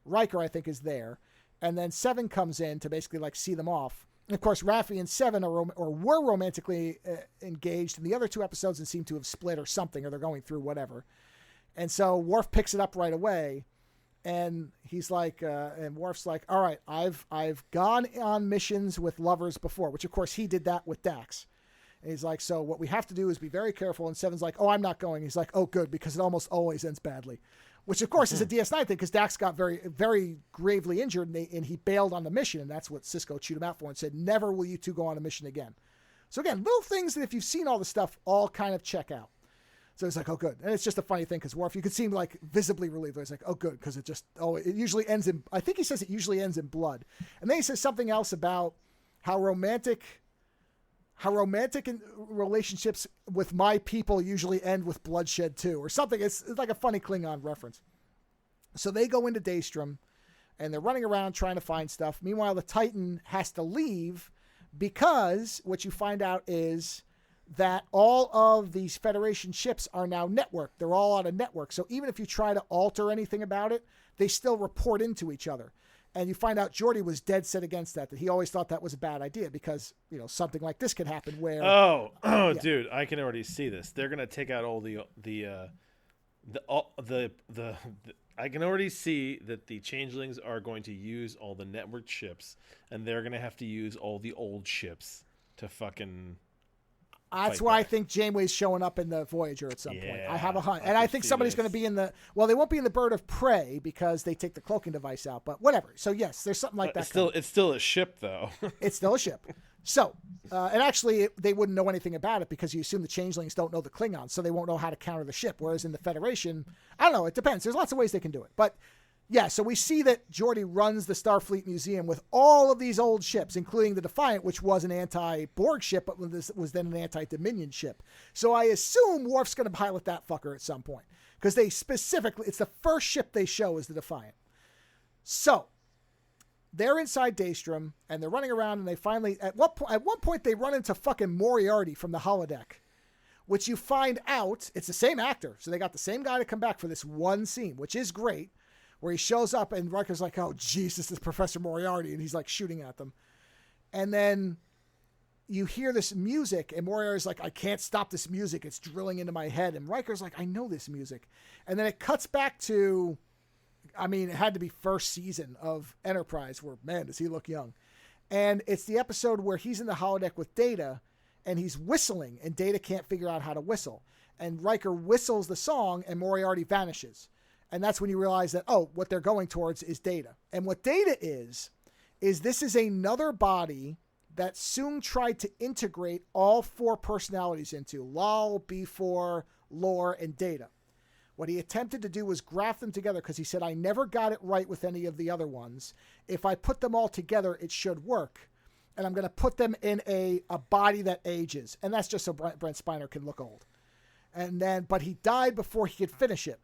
Riker, I think, is there. And then Seven comes in to basically like see them off. And of course, Raffi and Seven were romantically engaged in the other 2 episodes and seem to have split or something, or they're going through whatever. And so Worf picks it up right away. And he's like, and Worf's like, all right, I've gone on missions with lovers before, which of course he did that with Dax. And he's like, so what we have to do is be very careful. And Seven's like, oh, I'm not going. He's like, oh, good, because it almost always ends badly, which of course is a DS9 thing because Dax got very, very gravely injured and he bailed on the mission. And that's what Sisko chewed him out for and said, never will you two go on a mission again. So again, little things that if you've seen all the stuff, all kind of check out. So he's like, oh, good. And it's just a funny thing because Worf, you could see him like visibly relieved. He's like, oh, good, because it usually ends in, I think he says it usually ends in blood. And then he says something else about how romantic relationships with my people usually end with bloodshed too, or something. It's like a funny Klingon reference. So they go into Daystrom and they're running around trying to find stuff. Meanwhile, the Titan has to leave because what you find out is that all of these Federation ships are now networked. They're all on a network. So even if you try to alter anything about it, they still report into each other. And you find out Geordi was dead set against that he always thought that was a bad idea because, something like this could happen where... Yeah. Dude, I can already see this. They're going to take out all I can already see that the changelings are going to use all the networked ships and they're going to have to use all the old ships to fucking... That's why I think Janeway's showing up in the Voyager at some point. I have a hunch. And I think somebody's going to be in the... Well, they won't be in the Bird of Prey because they take the cloaking device out, but whatever. So, yes, there's something like that. It's still a ship, though. It's still a ship. So, and actually, they wouldn't know anything about it because you assume the changelings don't know the Klingons, so they won't know how to counter the ship. Whereas in the Federation, I don't know. It depends. There's lots of ways they can do it. But... yeah, so we see that Geordi runs the Starfleet Museum with all of these old ships, including the Defiant, which was an anti-Borg ship, but this was then an anti-Dominion ship. So I assume Worf's going to pilot that fucker at some point, because they specifically, it's the first ship they show is the Defiant. So they're inside Daystrom, and they're running around, and they finally, at one point, they run into fucking Moriarty from the holodeck, which you find out, it's the same actor, so they got the same guy to come back for this one scene, which is great. Where he shows up and Riker's like, oh, jeez, this is Professor Moriarty. And he's like shooting at them. And then you hear this music and Moriarty's like, I can't stop this music. It's drilling into my head. And Riker's like, I know this music. And then it cuts back to, it had to be first season of Enterprise where, man, does he look young. And it's the episode where he's in the holodeck with Data and he's whistling and Data can't figure out how to whistle. And Riker whistles the song and Moriarty vanishes. And that's when you realize that, what they're going towards is Data. And what Data is this is another body that Soong tried to integrate all 4 personalities into, Lal, B4, Lore, and Data. What he attempted to do was graft them together because he said, I never got it right with any of the other ones. If I put them all together, it should work. And I'm going to put them in a body that ages. And that's just so Brent Spiner can look old. But he died before he could finish it.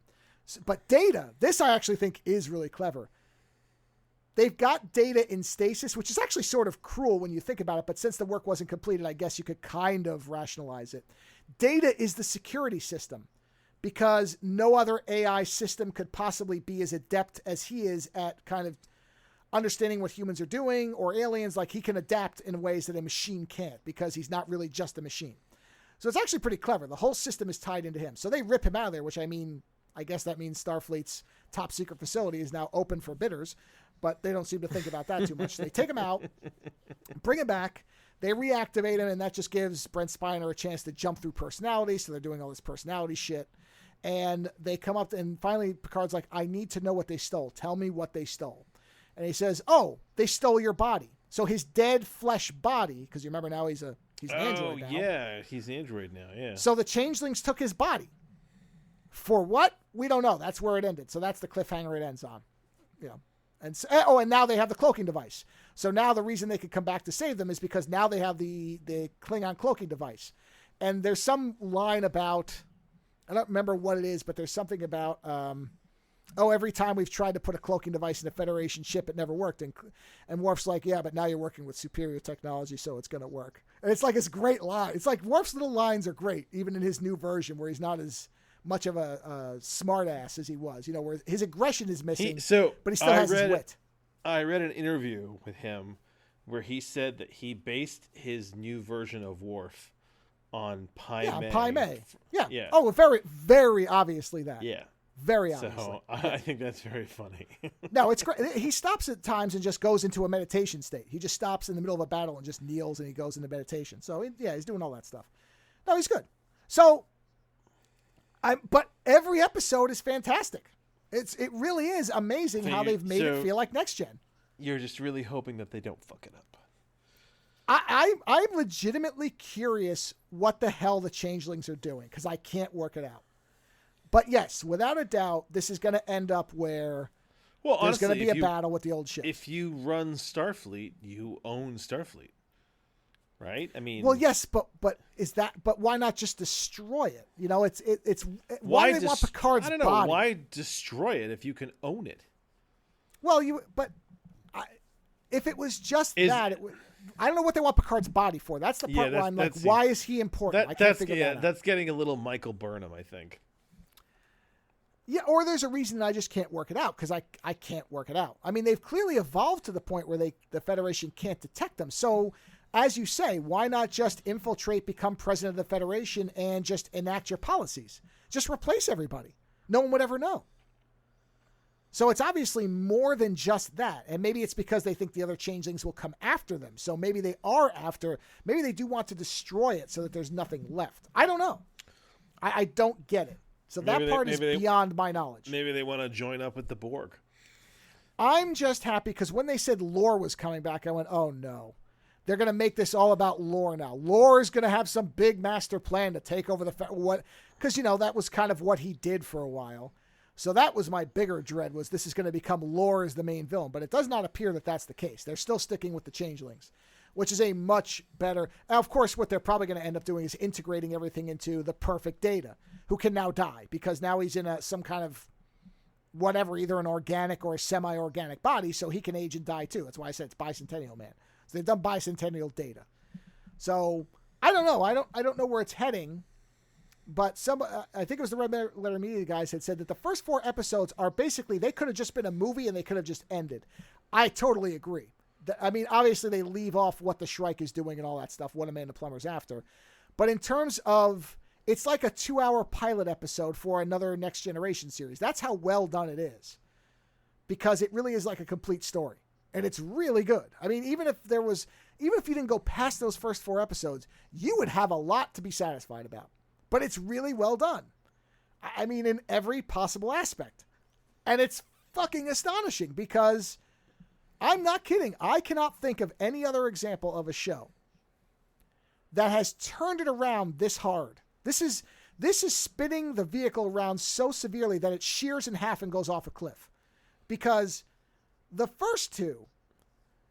But Data, this I actually think is really clever. They've got Data in stasis, which is actually sort of cruel when you think about it, but since the work wasn't completed, I guess you could kind of rationalize it. Data is the security system because no other AI system could possibly be as adept as he is at kind of understanding what humans are doing or aliens. Like he can adapt in ways that a machine can't because he's not really just a machine. So it's actually pretty clever. The whole system is tied into him. So they rip him out of there, which I guess that means Starfleet's top secret facility is now open for bidders, but they don't seem to think about that too much. So they take him out, bring him back, they reactivate him, and that just gives Brent Spiner a chance to jump through personality. So they're doing all this personality shit. And they come up and finally Picard's like, I need to know what they stole. Tell me what they stole. And he says, oh, they stole your body. So his dead flesh body, because you remember now he's an android now. Oh, yeah, he's an android now, yeah. So the changelings took his body. For what? We don't know. That's where it ended. So that's the cliffhanger it ends on. You know. And so, and now they have the cloaking device. So now the reason they could come back to save them is because now they have the Klingon cloaking device. And there's some line about, I don't remember what it is, but there's something about, every time we've tried to put a cloaking device in a Federation ship, it never worked. And Worf's like, yeah, but now you're working with superior technology, so it's going to work. And it's like this great line. It's like Worf's little lines are great, even in his new version where he's not as much of a smart ass as he was, you know, where his aggression is missing, but he still has his wit. I read an interview with him where he said that he based his new version of Worf on Pi Mei. Pi Mei. Yeah. Oh, very, very obviously that. Yeah. Very obviously. So I think that's very funny. No, it's great. He stops at times and just goes into a meditation state. He just stops in the middle of a battle and just kneels and he goes into meditation. So he's doing all that stuff. No, he's good. So, but every episode is fantastic. It really is amazing how they've made it feel like Next Gen. You're just really hoping that they don't fuck it up. I'm legitimately curious what the hell the changelings are doing because I can't work it out. But yes, without a doubt, this is going to end up where there's going to be a battle with the old ship. If you run Starfleet, you own Starfleet, right? I mean, well, yes, but why not just destroy it? You know, it's why do they want Picard's body? I don't know. Why destroy it if you can own it? Well, if it was just that, it would. I don't know what they want Picard's body for. That's the part where I'm like, why is he important? I can't figure that out. That's getting a little Michael Burnham, I think. Yeah, or there's a reason I just can't work it out because I can't work it out. I mean, they've clearly evolved to the point where the Federation can't detect them. So, as you say, why not just infiltrate, become president of the Federation, and just enact your policies? Just replace everybody. No one would ever know. So it's obviously more than just that. And maybe it's because they think the other changelings will come after them. So maybe they do want to destroy it so that there's nothing left. I don't know. I don't get it. So that part is beyond my knowledge. Maybe they want to join up with the Borg. I'm just happy because when they said Lore was coming back, I went, oh no. They're going to make this all about Lore now. Lore is going to have some big master plan to take over because, you know, that was kind of what he did for a while. So that was my bigger dread, was this is going to become Lore as the main villain. But it does not appear that that's the case. They're still sticking with the changelings, which is a much better... Now, of course, what they're probably going to end up doing is integrating everything into the perfect Data, who can now die, because now he's in some kind of whatever, either an organic or a semi-organic body, so he can age and die too. That's why I said it's Bicentennial Man. So they've done Bicentennial Data. So, I don't know. I don't know where it's heading. But I think it was the Red Letter Media guys had said that the first 4 episodes are basically, they could have just been a movie and they could have just ended. I totally agree. I mean, obviously they leave off what the Shrike is doing and all that stuff, what Amanda Plummer's after. But in terms of, it's like a 2-hour pilot episode for another Next Generation series. That's how well done it is. Because it really is like a complete story. And it's really good. I mean, even if you didn't go past those first 4 episodes, you would have a lot to be satisfied about. But it's really well done. I mean, in every possible aspect. And it's fucking astonishing because I'm not kidding. I cannot think of any other example of a show that has turned it around this hard. This is spinning the vehicle around so severely that it shears in half and goes off a cliff. Because the first 2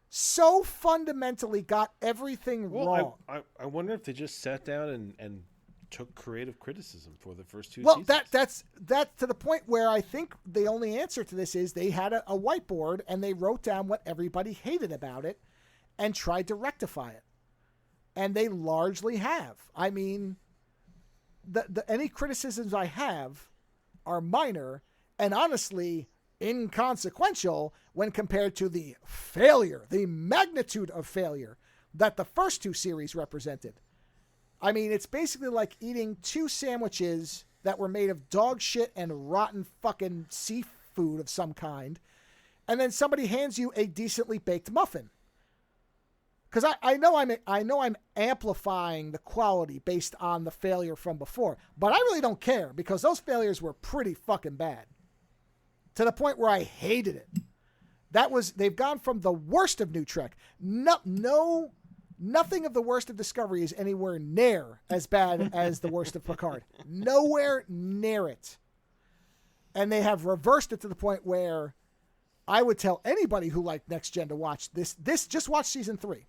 so fundamentally got everything wrong. I wonder if they just sat down and took creative criticism for the first 2 seasons. Well, that's to the point where I think the only answer to this is they had a whiteboard and they wrote down what everybody hated about it and tried to rectify it. And they largely have. I mean, any criticisms I have are minor and honestly inconsequential when compared to the failure, the magnitude of failure that the first 2 series represented. I mean, it's basically like eating 2 sandwiches that were made of dog shit and rotten fucking seafood of some kind, and then somebody hands you a decently baked muffin. Because I know I'm amplifying the quality based on the failure from before, but I really don't care because those failures were pretty fucking bad, to the point where I hated it. They've gone from the worst of New Trek. Nothing of the worst of Discovery is anywhere near as bad as the worst of Picard. Nowhere near it. And they have reversed it to the point where I would tell anybody who liked Next Gen to watch this. Just watch season 3.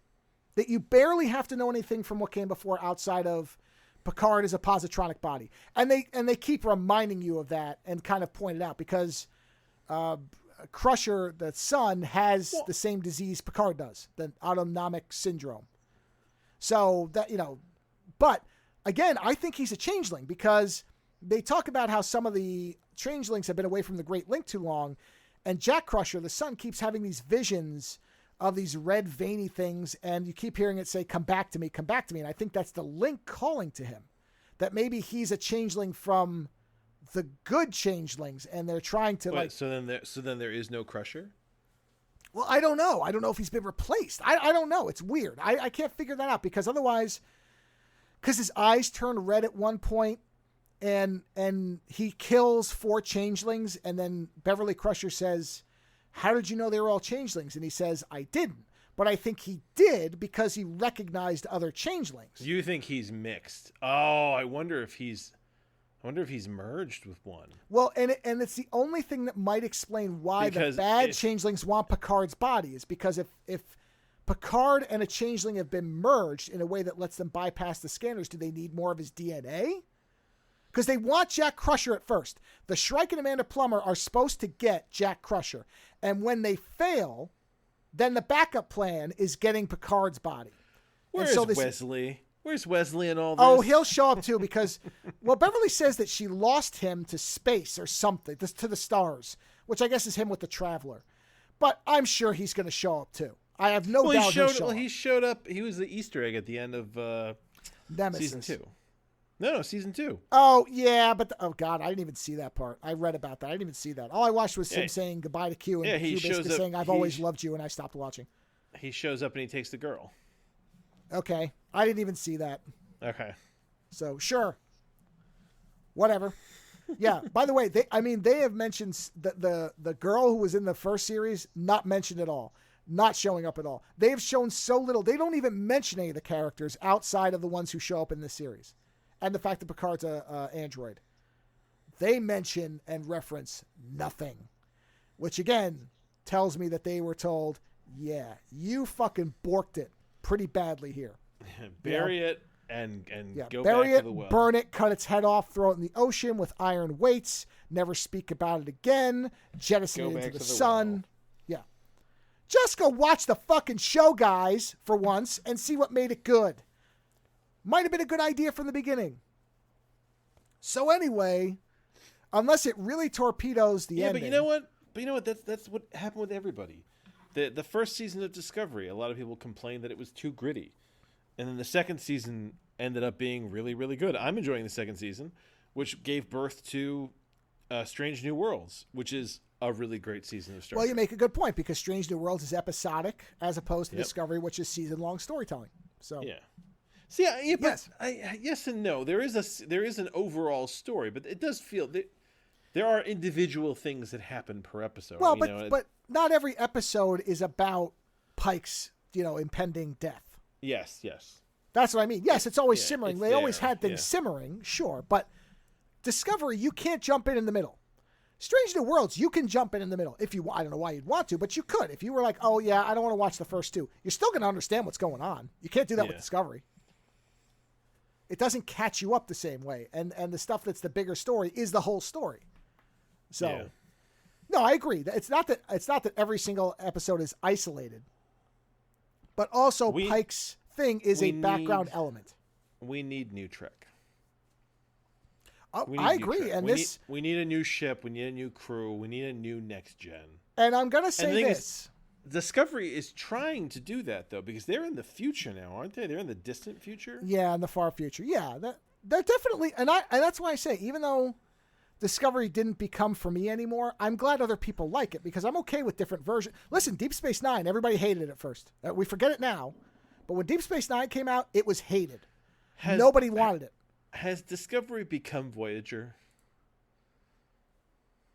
That you barely have to know anything from what came before outside of Picard is a positronic body. And they keep reminding you of that and kind of point it out because Crusher, the son, has the same disease Picard does, the autonomic syndrome. So that, but again, I think he's a changeling because they talk about how some of the changelings have been away from the Great Link too long. And Jack Crusher, the son, keeps having these visions of these red veiny things, and you keep hearing it say, come back to me, come back to me. And I think that's the Link calling to him, that maybe he's a changeling from the good changelings, and they're trying to So then there is no Crusher? Well, I don't know. I don't know if he's been replaced. I don't know. It's weird. I can't figure that out because otherwise, because his eyes turn red at one point, and he kills 4 changelings, and then Beverly Crusher says, how did you know they were all changelings? And he says, I didn't. But I think he did because he recognized other changelings. You think he's mixed? Oh, I wonder if he's merged with one. Well, and it's the only thing that might explain why the bad changelings want Picard's body is because if Picard and a changeling have been merged in a way that lets them bypass the scanners, do they need more of his DNA? Because they want Jack Crusher at first. The Shrike and Amanda Plummer are supposed to get Jack Crusher. And when they fail, then the backup plan is getting Picard's body. Where's Wesley? Where's Wesley in all this? Oh, he'll show up too because, well, Beverly says that she lost him to space or something, to the stars, which I guess is him with the Traveler. But I'm sure he's going to show up too. I have no doubt he'll show up. He showed up. He was the Easter egg at the end of Nemesis. Season 2. No, season 2. Oh, yeah, but oh God, I didn't even see that part. I read about that. I didn't even see that. All I watched was him saying goodbye to Q and Q basically saying, I've always loved you, and I stopped watching. He shows up and he takes the girl. Okay. I didn't even see that. Okay. So, sure. Whatever. Yeah, by the way, they have mentioned the girl who was in the first series, not mentioned at all. Not showing up at all. They have shown so little. They don't even mention any of the characters outside of the ones who show up in this series. And the fact that Picard's a android. They mention and reference nothing. Which, again, tells me that they were told, yeah, you fucking borked it pretty badly here. Bury it and go bury back it, to the well. Burn it, cut its head off, throw it in the ocean with iron weights, never speak about it again, jettison it into the sun. Well. Yeah. Just go watch the fucking show, guys, for once, and see what made it good. Might have been a good idea from the beginning. So anyway, unless it really torpedoes the ending. But you know what? That's what happened with everybody. The first season of Discovery, a lot of people complained that it was too gritty. And then the second season ended up being really, really good. I'm enjoying the second season, which gave birth to Strange New Worlds, which is a really great season of Star Trek. Well, you make a good point, because Strange New Worlds is episodic as opposed to Discovery, which is season-long storytelling. So yeah. See, but yes and no. There is an overall story, but it does feel that there are individual things that happen per episode. Well, but not every episode is about Pike's, impending death. Yes. That's what I mean. Yes, it's always simmering. They always had things simmering, sure, but Discovery, you can't jump in the middle. Strange New Worlds, you can jump in the middle if you. I don't know why you'd want to, but you could. If you were like, oh yeah, I don't want to watch the first 2, you're still going to understand what's going on. You can't do that with Discovery. It doesn't catch you up the same way, and the stuff that's the bigger story is the whole story. So, no, I agree. It's not that every single episode is isolated, but also Pike's thing is a background element. We need new Trek. I agree, and we need a new ship. We need a new crew. We need a new next gen. And I'm gonna say this. Discovery is trying to do that, though, because they're in the future now, aren't they? They're in the distant future. Yeah, in the far future. Yeah, they're definitely, and that's why I say, even though Discovery didn't become for me anymore, I'm glad other people like it because I'm okay with different versions. Listen, Deep Space Nine, everybody hated it at first. We forget it now, but when Deep Space Nine came out, it was hated. Nobody wanted it. Has Discovery become Voyager?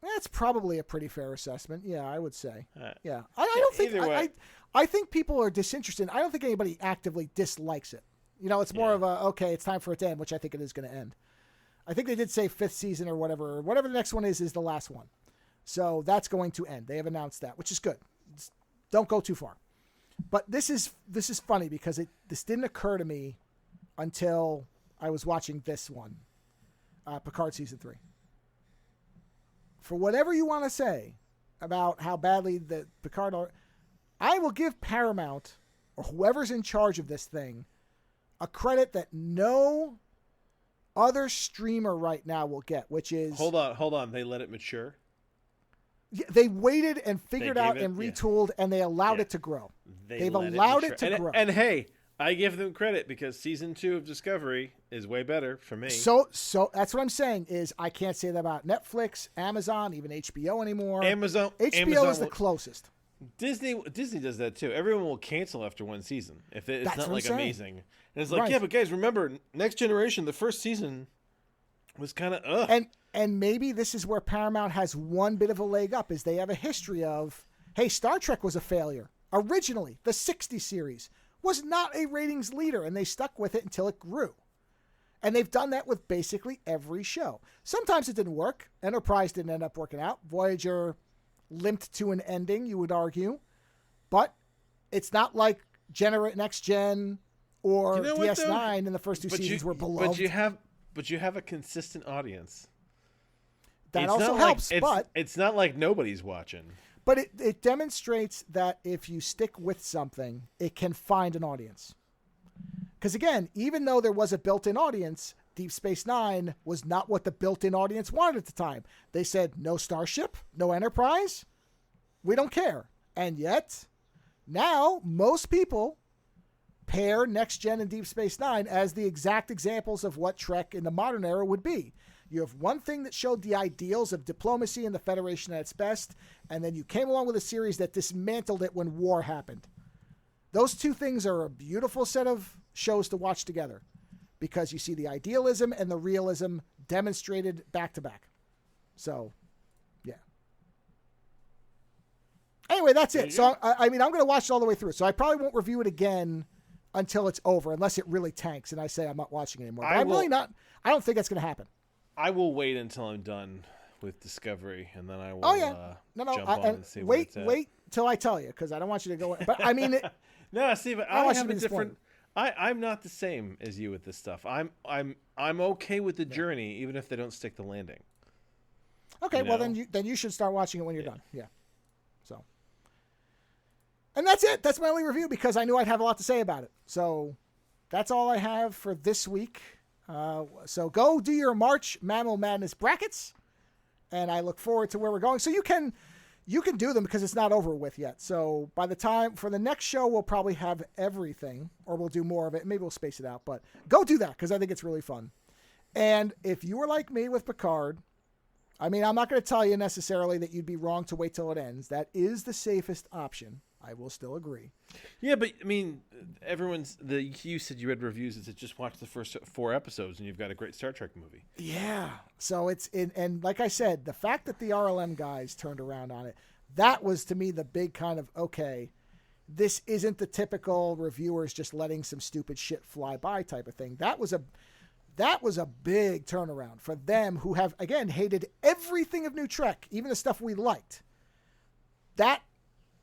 That's probably a pretty fair assessment. Yeah, I would say. Yeah, I yeah, don't think. Either way. I think people are disinterested. I don't think anybody actively dislikes it. You know, it's more of a okay, it's time for it to end, which I think it is going to end. I think they did say 5th season or whatever. Whatever the next one is the last one. So that's going to end. They have announced that, which is good. Don't go too far. But this is funny because this didn't occur to me until I was watching this one, Picard season 3. For whatever you want to say about how badly the Picard are, I will give Paramount or whoever's in charge of this thing a credit that no other streamer right now will get, which is... Hold on. They let it mature? They waited and figured out and retooled, and they allowed it to grow. They've allowed it to grow. And hey, I give them credit because season 2 of Discovery is way better for me. So that's what I'm saying is I can't say that about Netflix, Amazon, even HBO anymore. HBO is the closest. Disney does that too. Everyone will cancel after one season if it's not like amazing. And it's like, right. Yeah, but guys, remember, Next Generation, the first season was kind of And maybe this is where Paramount has one bit of a leg up, is they have a history of, hey, Star Trek was a failure. Originally, the 60 series was not a ratings leader, and they stuck with it until it grew. And they've done that with basically every show. Sometimes it didn't work. Enterprise didn't end up working out. Voyager limped to an ending, you would argue. But it's not like Next Gen or DS9 in the first two seasons were beloved. But you have a consistent audience. That also helps, but... It's not like nobody's watching. But it demonstrates that if you stick with something, it can find an audience. Because again, even though there was a built-in audience, Deep Space Nine was not what the built-in audience wanted at the time. They said, no Starship, no Enterprise, we don't care. And yet, now, most people pair Next Gen and Deep Space Nine as the exact examples of what Trek in the modern era would be. You have one thing that showed the ideals of diplomacy and the Federation at its best, and then you came along with a series that dismantled it when war happened. Those two things are a beautiful set of shows to watch together because you see the idealism and the realism demonstrated back to back. So, yeah. Anyway, that's it. So, I'm going to watch it all the way through. So I probably won't review it again until it's over, unless it really tanks and I say I'm not watching it anymore. But I don't think that's going to happen. I will wait until I'm done with Discovery, and then I will jump on and see where it's at. Wait till I tell you, because I don't want you to go... But I mean... No, Steve, I have a different... I'm not the same as you with this stuff. I'm okay with the journey, even if they don't stick the landing. Okay, well, then you should start watching it when you're done. Yeah. So... And that's it. That's my only review, because I knew I'd have a lot to say about it. So that's all I have for this week. So go do your March Mammal Madness brackets, and I look forward to where we're going. So you can do them because it's not over with yet. So by the time for the next show, we'll probably have everything, or we'll do more of it. Maybe we'll space it out, but go do that because I think it's really fun. And if you were like me with Picard, I mean, I'm not going to tell you necessarily that you'd be wrong to wait till it ends. That is the safest option. I will still agree. Yeah, but I mean, you said you read reviews that said just watch the first 4 episodes and you've got a great Star Trek movie. Yeah. So and like I said, the fact that the RLM guys turned around on it, that was to me the big kind of, okay, this isn't the typical reviewers just letting some stupid shit fly by type of thing. That was a big turnaround for them who have, again, hated everything of New Trek, even the stuff we liked.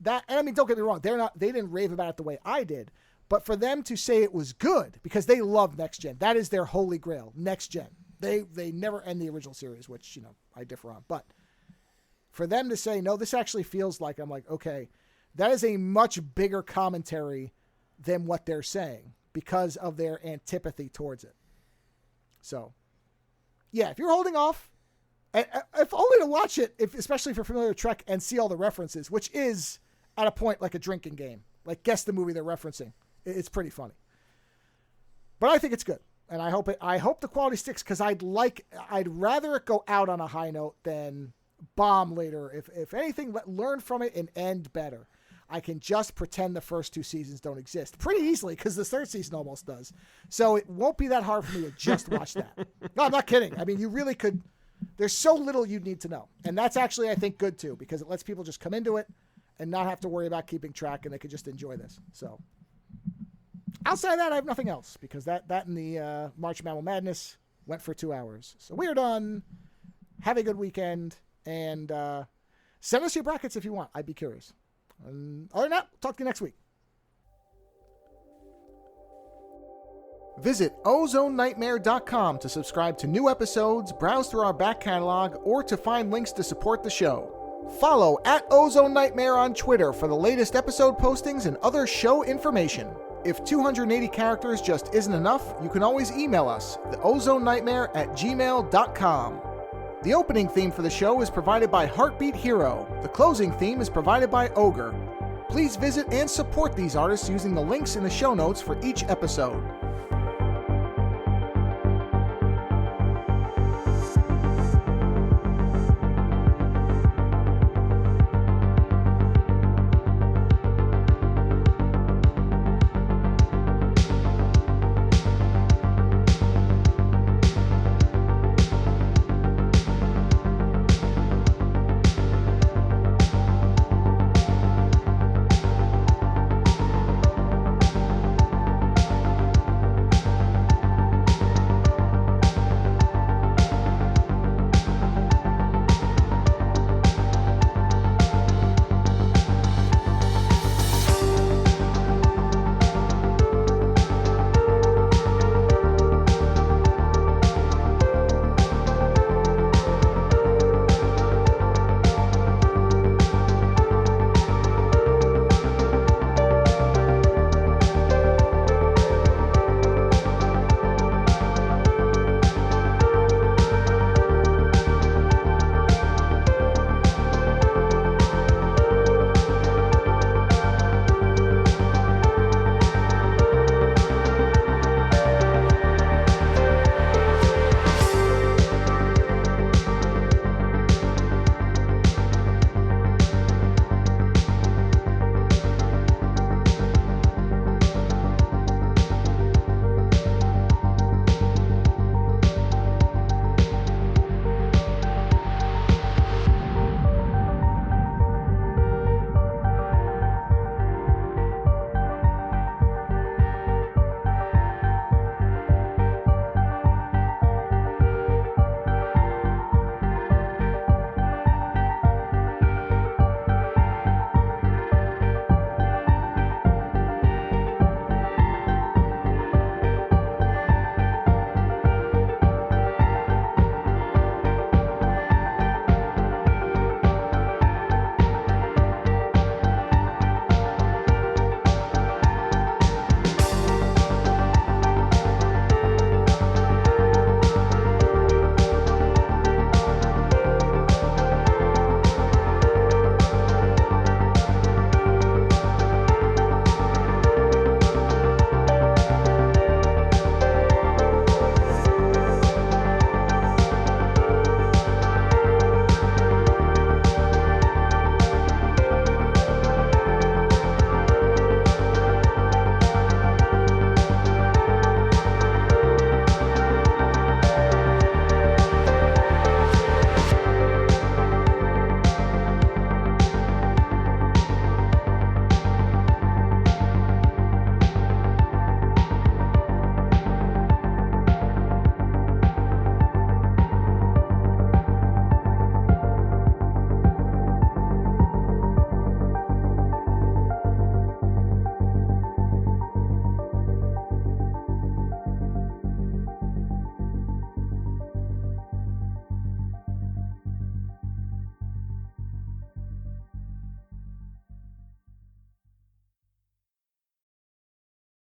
And I mean, don't get me wrong, they didn't rave about it the way I did, but for them to say it was good because they love Next Gen, that is their holy grail, Next Gen. They never end the original series, which, I differ on, but for them to say, no, this actually feels like, I'm like, okay, that is a much bigger commentary than what they're saying because of their antipathy towards it. So, yeah, if you're holding off, if only to watch it, especially if you're familiar with Trek and see all the references, which is at a point like a drinking game. Like, guess the movie they're referencing. It's pretty funny. But I think it's good. and I hope the quality sticks, because I'd rather it go out on a high note than bomb later. If anything, learn from it and end better. I can just pretend the first 2 seasons don't exist pretty easily, because the 3rd season almost does. So it won't be that hard for me to just watch that. No, I'm not kidding. I mean, you really could. There's so little you need to know. And that's actually, I think, good too, because it lets people just come into it and not have to worry about keeping track, and they could just enjoy this. So outside of that, I have nothing else, because that and the March Madness went for 2 hours. So we are done. Have a good weekend, and send us your brackets if you want. I'd be curious. And other than that, talk to you next week. Visit OzoneNightmare.com to subscribe to new episodes, browse through our back catalog, or to find links to support the show. Follow @OzoneNightmare on Twitter for the latest episode postings and other show information. If 280 characters just isn't enough, you can always email us, theozonenightmare@gmail.com. The opening theme for the show is provided by Heartbeat Hero. The closing theme is provided by Ogre. Please visit and support these artists using the links in the show notes for each episode.